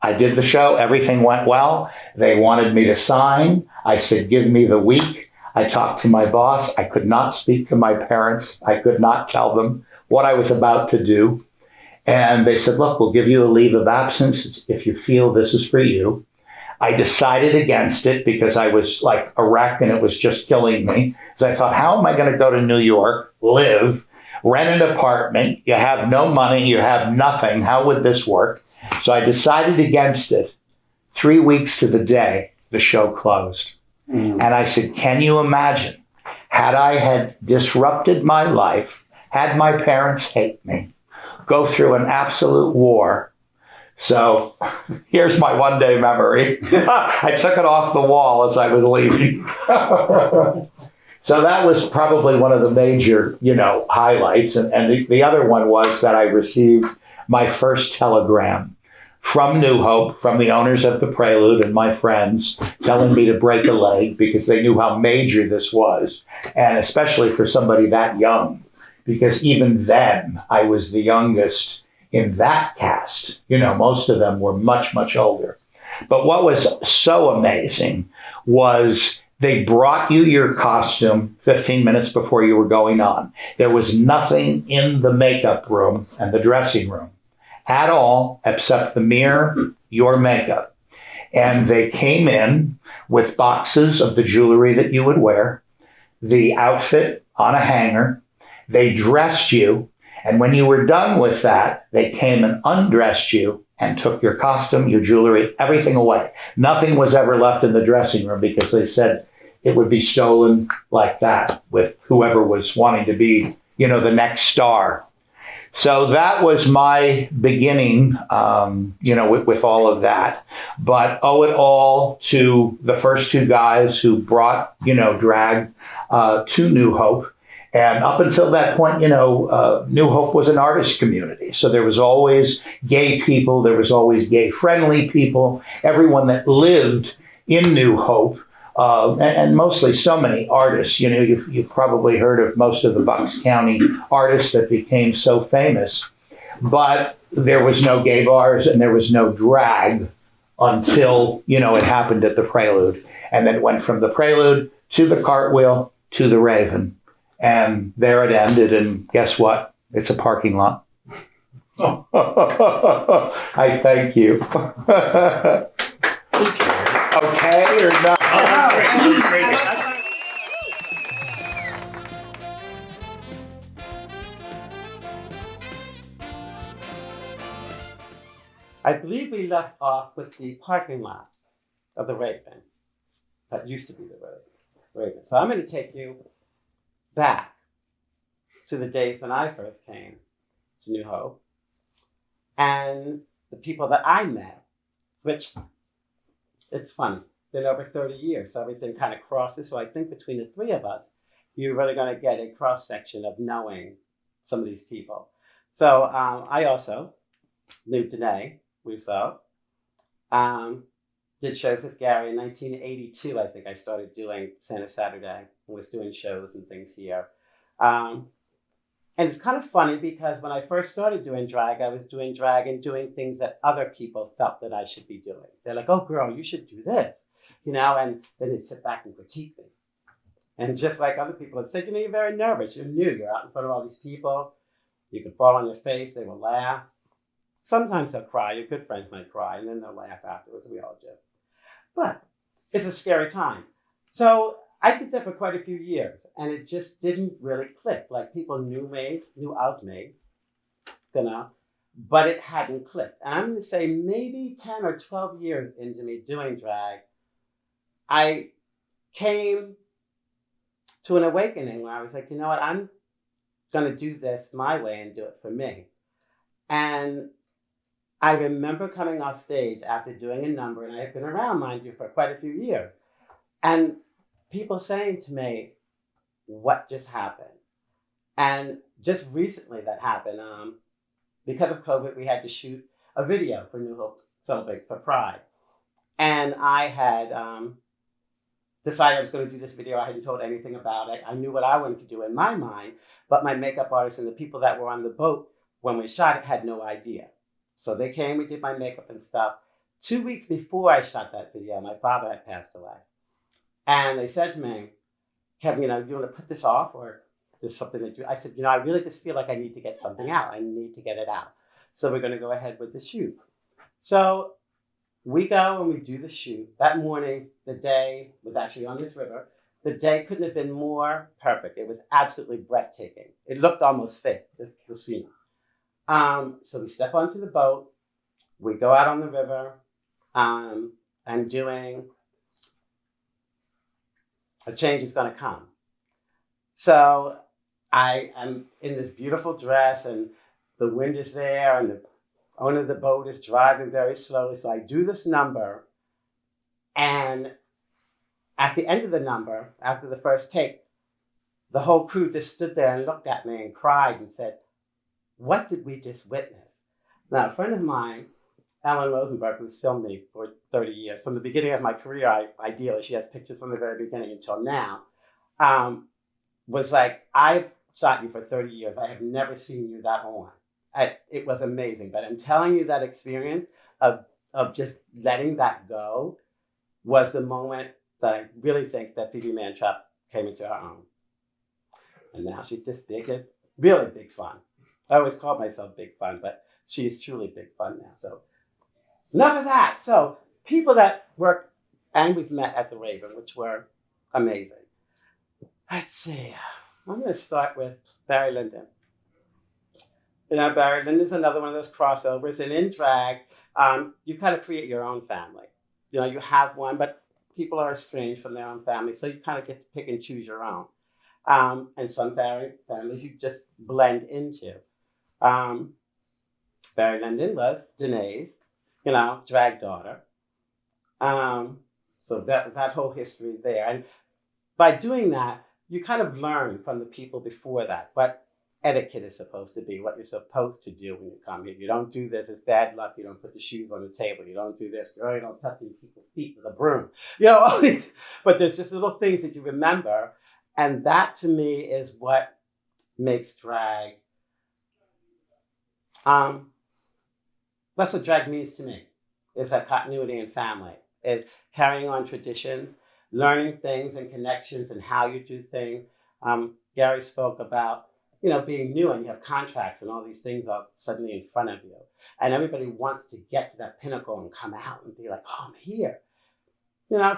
I did the show. Everything went well. They wanted me to sign. I said, give me the week. I talked to my boss. I could not speak to my parents. I could not tell them what I was about to do. And they said, look, we'll give you a leave of absence if you feel this is for you. I decided against it because I was like a wreck and it was just killing me. So I thought, how am I going to go to New York, live, rent an apartment? You have no money, you have nothing. How would this work? So I decided against it. 3 weeks to the day, the show closed. And I said, can you imagine, had I had disrupted my life, had my parents hate me, go through an absolute war. So here's my one-day memory. I took it off the wall as I was leaving. So that was probably one of the major, highlights. And the other one was that I received my first telegram from New Hope, from the owners of the Prelude and my friends, telling me to break a leg because they knew how major this was. And especially for somebody that young. Because even then, I was the youngest in that cast. Most of them were much, much older. But what was so amazing was they brought you your costume 15 minutes before you were going on. There was nothing in the makeup room and the dressing room at all except the mirror, your makeup. And they came in with boxes of the jewelry that you would wear, the outfit on a hanger. They dressed you, and when you were done with that, they came and undressed you and took your costume, your jewelry, everything away. Nothing was ever left in the dressing room because they said it would be stolen like that with whoever was wanting to be, the next star. So that was my beginning, with all of that. But owe it all to the first two guys who brought, drag to New Hope. And up until that point, New Hope was an artist community. So there was always gay people. There was always gay-friendly people. Everyone that lived in New Hope, and mostly so many artists. You've probably heard of most of the Bucks County artists that became so famous. But there was no gay bars and there was no drag until, it happened at the Prelude. And then it went from the Prelude to the Cartwheel to the Raven. And there it ended, and guess what? It's a parking lot. I thank you. Okay or not? I believe we left off with the parking lot of the Raven. That used to be the Raven. So I'm going to take you back to the days when I first came to New Hope and the people that I met, which it's funny, been over 30 years, so everything kind of crosses. So I think between the three of us, you're really going to get a cross section of knowing some of these people. So I also knew Danee Russo. Did shows with Gary in 1982. I think I started doing Santa Saturday and was doing shows and things here. And it's kind of funny because when I first started doing drag, I was doing drag and doing things that other people felt that I should be doing. They're like, oh, girl, you should do this, and then they'd sit back and critique me. And just like other people had said, you're very nervous. You're new. You're out in front of all these people. You can fall on your face. They will laugh. Sometimes they'll cry. Your good friends might cry, and then they'll laugh afterwards. We all do. But it's a scary time. So I did that for quite a few years, and it just didn't really click. Like people knew of me, but it hadn't clicked. And I'm going to say maybe 10 or 12 years into me doing drag, I came to an awakening where I was like, you know what, I'm going to do this my way and do it for me. And I remember coming off stage after doing a number, and I had been around, mind you, for quite a few years, and people saying to me, what just happened? And just recently that happened. Because of COVID, we had to shoot a video for New Hope Celebrates for Pride. And I had decided I was going to do this video. I hadn't told anything about it. I knew what I wanted to do in my mind, but my makeup artist and the people that were on the boat when we shot it had no idea. So they came, we did my makeup and stuff. 2 weeks before I shot that video, my father had passed away. And they said to me, Kevin, you want to put this off or there's something that you, I said, I really just feel like I need to get something out. I need to get it out. So we're going to go ahead with the shoot. So we go and we do the shoot. That morning, the day was actually on this river. The day couldn't have been more perfect. It was absolutely breathtaking. It looked almost fake, the scene. So we step onto the boat, we go out on the river, and doing A Change Is Gonna Come. So I am in this beautiful dress and the wind is there and the owner of the boat is driving very slowly. So I do this number, and at the end of the number, after the first take, the whole crew just stood there and looked at me and cried and said, what did we just witness? Now, a friend of mine, Ellen Rosenberg, who's filmed me for 30 years, from the beginning of my career, ideally, she has pictures from the very beginning until now, was like, I've shot you for 30 years. I have never seen you that on. It was amazing. But I'm telling you, that experience of just letting that go was the moment that I really think that Phoebe Manntrappe came into her own. And now she's just big, really big fun. I always called myself Big Fun, but she is truly big fun now. So enough of that. So people that work, and we've met at the Raven, which were amazing. Let's see. I'm going to start with Barry Lyndon. Barry Lyndon's another one of those crossovers. And in drag, you kind of create your own family. You know, you have one, but people are estranged from their own family, so you kind of get to pick and choose your own. And some families you just blend into. Barry Lyndon was Danee's, drag daughter. So that was that whole history there. And by doing that, you kind of learn from the people before that what etiquette is supposed to be, what you're supposed to do when you come here. You don't do this, it's bad luck. You don't put the shoes on the table. You don't do this. You don't touch people's feet with a broom. All these, but there's just little things that you remember. And that to me is what makes drag. That's what drag means to me, is that continuity and family, is carrying on traditions, learning things and connections and how you do things. Gary spoke about, being new and you have contracts and all these things are suddenly in front of you. And everybody wants to get to that pinnacle and come out and be like, oh, I'm here.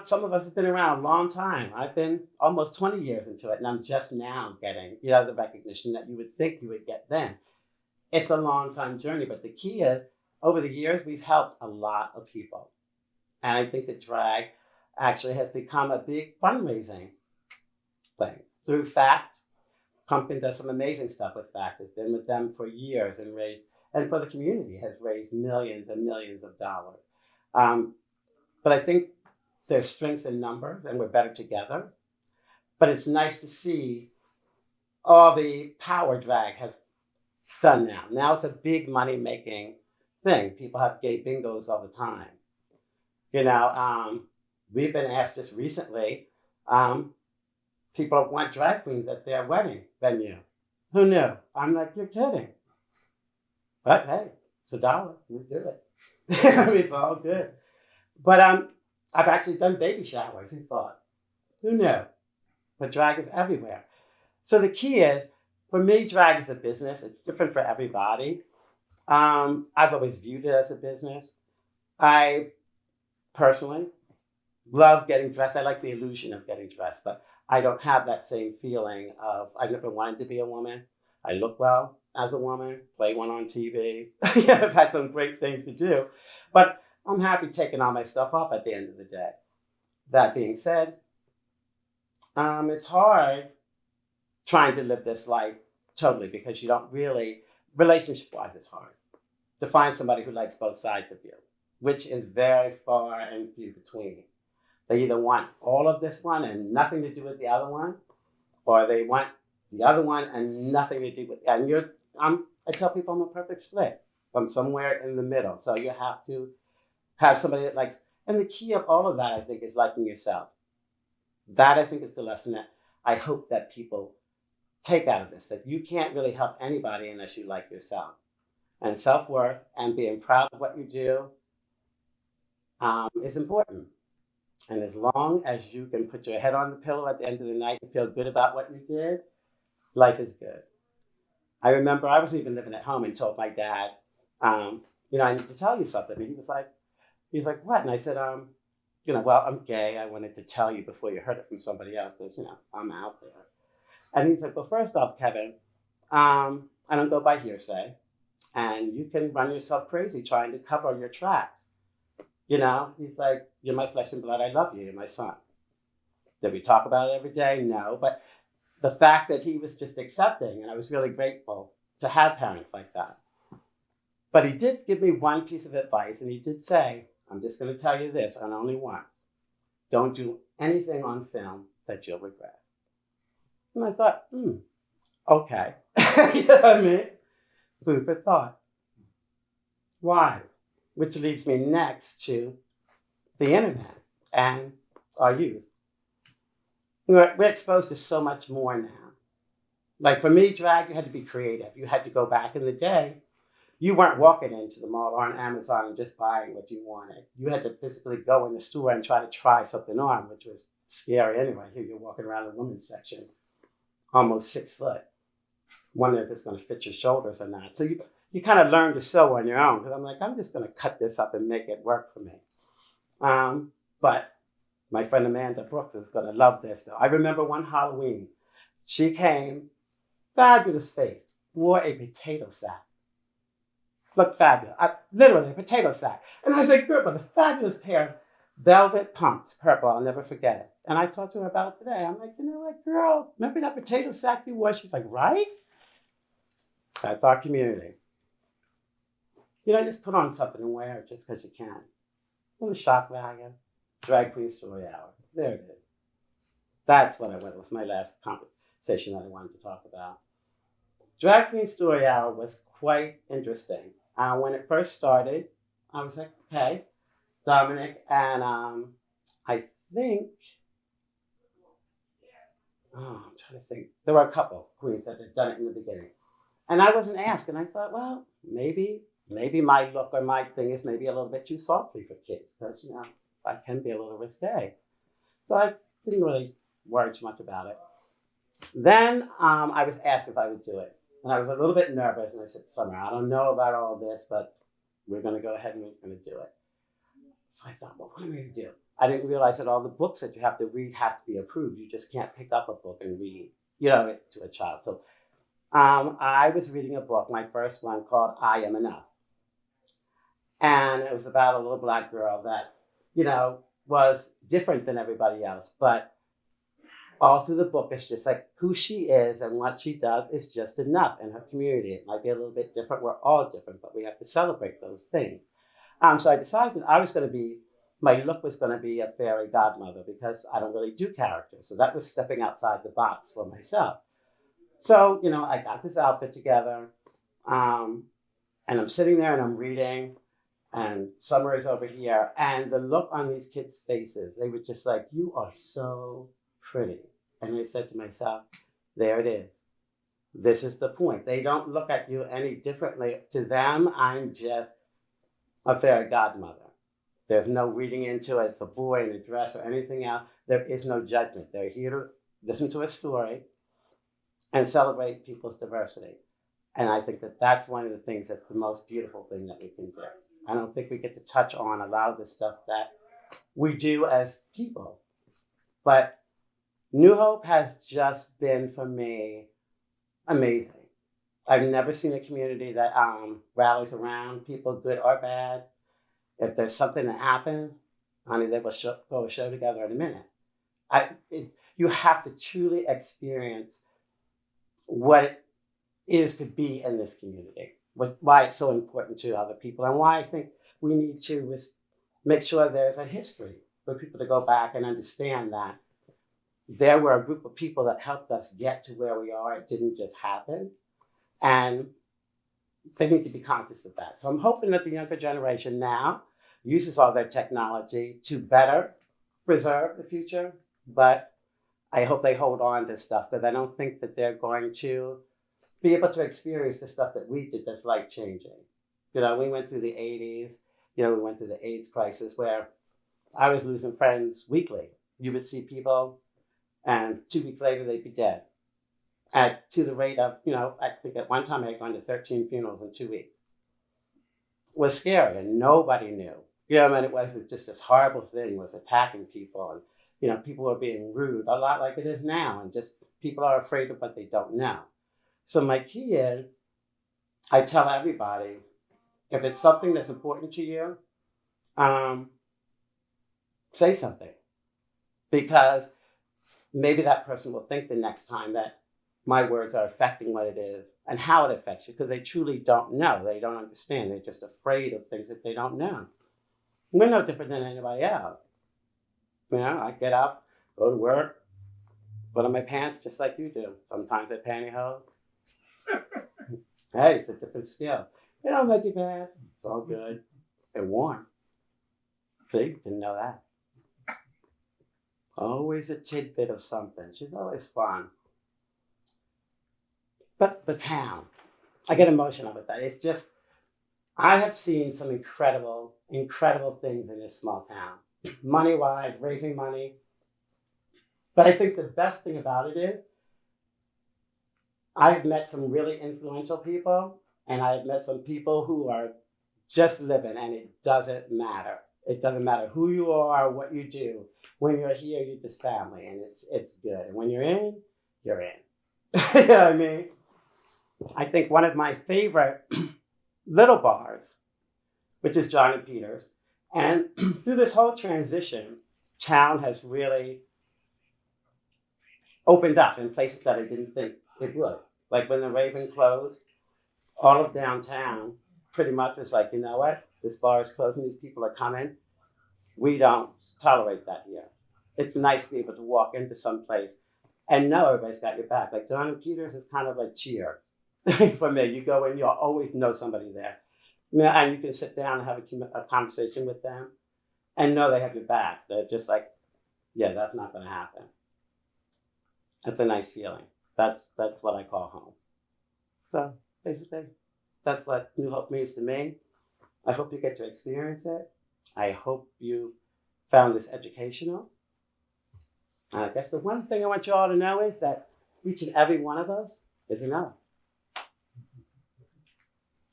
Some of us have been around a long time. I've been almost 20 years into it and I'm just now getting, the recognition that you would think you would get then. It's a long time journey, but the key is, over the years, we've helped a lot of people. And I think that drag actually has become a big fundraising thing. Through FACT, Pumpkin does some amazing stuff with FACT. Has been with them for years and for the community has raised millions and millions of dollars. But I think there's strength in numbers and we're better together. But it's nice to see all the power drag has done now. Now it's a big money-making thing. People have gay bingos all the time. We've been asked just recently, people want drag queens at their wedding venue. Who knew? I'm like, you're kidding. But hey, it's $1. We do it. It's all good. But I've actually done baby showers. Who thought? Who knew? But drag is everywhere. So the key is, for me, drag is a business. It's different for everybody. I've always viewed it as a business. I personally love getting dressed. I like the illusion of getting dressed, but I don't have that same feeling of, I've never wanted to be a woman. I look well as a woman, play one on TV. I've had some great things to do, but I'm happy taking all my stuff off at the end of the day. That being said, it's hard trying to live this life totally because you don't really, relationship-wise, it's hard to find somebody who likes both sides of you, which is very far and few between. They either want all of this one and nothing to do with the other one, or they want the other one and nothing to do with. And I tell people I'm a perfect split. I'm somewhere in the middle. So you have to have somebody that likes. And the key of all of that, I think, is liking yourself. That, I think, is the lesson that I hope that people take out of this, that you can't really help anybody unless you like yourself. And self-worth and being proud of what you do is important. And as long as you can put your head on the pillow at the end of the night and feel good about what you did, life is good. I remember I was even living at home and told my dad, I need to tell you something. And he was like, what? And I said, well, I'm gay. I wanted to tell you before you heard it from somebody else, because, I'm out there. And he said, well, first off, Kevin, I don't go by hearsay. And you can run yourself crazy trying to cover your tracks. He's like, you're my flesh and blood. I love you. You're my son. Did we talk about it every day? No. But the fact that he was just accepting, and I was really grateful to have parents like that. But he did give me one piece of advice, and he did say, I'm just going to tell you this, and only once. Don't do anything on film that you'll regret. And I thought, okay. You know what I mean? Food for thought. Why? Which leads me next to the internet and our youth. We're exposed to so much more now. Like for me, drag, you had to be creative. You had to go back in the day. You weren't walking into the mall or on Amazon and just buying what you wanted. You had to physically go in the store and try to try something on, which was scary anyway. Here you're walking around the women's section, almost 6 foot. Wondering if it's going to fit your shoulders or not. So you kind of learn to sew on your own. Because I'm like, I'm just going to cut this up and make it work for me. But my friend Amanda Brooks is going to love this, though. I remember one Halloween. She came, fabulous face, wore a potato sack. looked fabulous. Literally a potato sack. And I said, girl, with a fabulous pair of velvet pumps, purple, I'll never forget it. And I talked to her about it today. I'm like, you know what, girl, remember that potato sack you wore? She's like, right? That's our community. You know, just put on something and wear it just because you can. A little shock value, drag queen story hour. There it is. That's what I went with my last conversation that I wanted to talk about. Drag queen story hour was quite interesting. When it first started, I was like, okay, Dominic and I think, I'm trying to think. There were a couple queens that had done it in the beginning. And I wasn't asked, and I thought, well, maybe my look or my thing is maybe a little bit too softly for kids, because, you know, I can be a little risque. So I didn't really worry too much about it. Then I was asked if I would do it. And I was a little bit nervous, and I said, Summer, I don't know about all this, but we're going to go ahead and we're going to do it. So I thought, well, what am I going to do? I didn't realize that all the books that you have to read have to be approved. You just can't pick up a book and read, you know, it to a child. So I was reading a book, my first one, called I Am Enough. And it was about a little Black girl that, you know, was different than everybody else. But all through the book, it's just like who she is and what she does is just enough in her community. It might be a little bit different. We're all different, but we have to celebrate those things. So I decided my look was going to be a fairy godmother, because I don't really do characters. So that was stepping outside the box for myself. So, you know, I got this outfit together, and I'm sitting there and I'm reading, and Summer is over here, and the look on these kids' faces, they were just like, you are so pretty. And I said to myself, there it is. This is the point. They don't look at you any differently. To them, I'm just a fairy godmother. There's no reading into it. It's a boy in a dress or anything else. There is no judgment. They're here to listen to a story and celebrate people's diversity. And I think that that's one of the things that's the most beautiful thing that we can do. I don't think we get to touch on a lot of the stuff that we do as people. But New Hope has just been, for me, amazing. I've never seen a community that rallies around people, good or bad. If there's something that happens, honey, they will throw a show together in a minute. You have to truly experience what it is to be in this community, why it's so important to other people, and why I think we need to make sure there's a history for people to go back and understand that there were a group of people that helped us get to where we are. It didn't just happen. And they need to be conscious of that. So I'm hoping that the younger generation now uses all their technology to better preserve the future. But I hope they hold on to stuff, because I don't think that they're going to be able to experience the stuff that we did that's life-changing. You know, we went through the 80s. You know, we went through the AIDS crisis where I was losing friends weekly. You would see people, and 2 weeks later, they'd be dead. To the rate of, you know, I think at one time I had gone to 13 funerals in 2 weeks. It was scary, and nobody knew. You know, and it was just this horrible thing, was attacking people, and, you know, people were being rude, a lot like it is now, and just people are afraid of what they don't know. So my key is, I tell everybody, if it's something that's important to you, say something. Because maybe that person will think the next time that my words are affecting what it is and how it affects you, because they truly don't know. They don't understand. They're just afraid of things that they don't know. We're no different than anybody else. You know, I get up, go to work, put on my pants just like you do. Sometimes they're pantyhose. Hey, it's a different skill. They don't make you bad. It's all good. They're warm. See, didn't know that. Always a tidbit of something. She's always fun. But the town, I get emotional with that. It's just, I have seen some incredible, incredible things in this small town. Money-wise, raising money. But I think the best thing about it is, I've met some really influential people, and I've met some people who are just living, and it doesn't matter. It doesn't matter who you are, what you do. When you're here, you're just family, and it's good. And when you're in, you're in. You know what I mean? I think one of my favorite little bars, which is John and Peter's. And through this whole transition, town has really opened up in places that I didn't think it would. Like when the Raven closed, all of downtown pretty much was like, you know what? This bar is closing, these people are coming. We don't tolerate that here. It's nice to be able to walk into some place and know everybody's got your back. Like John and Peter's is kind of like Cheers. For me, you go in, you always know somebody there. And you can sit down and have a conversation with them and know they have your back. They're just like, yeah, that's not going to happen. That's a nice feeling. That's what I call home. So basically, that's what New Hope means to me. I hope you get to experience it. I hope you found this educational. And I guess the one thing I want you all to know is that each and every one of us is enough.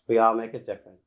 We all make a difference.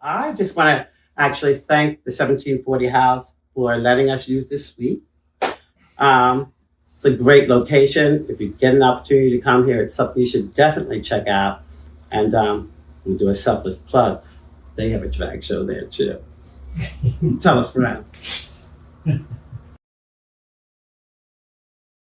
I just want to actually thank the 1740 House for letting us use this suite. It's a great location. If you get an opportunity to come here, it's something you should definitely check out. And we'll do a selfless plug. They have a drag show there too. Tell a friend.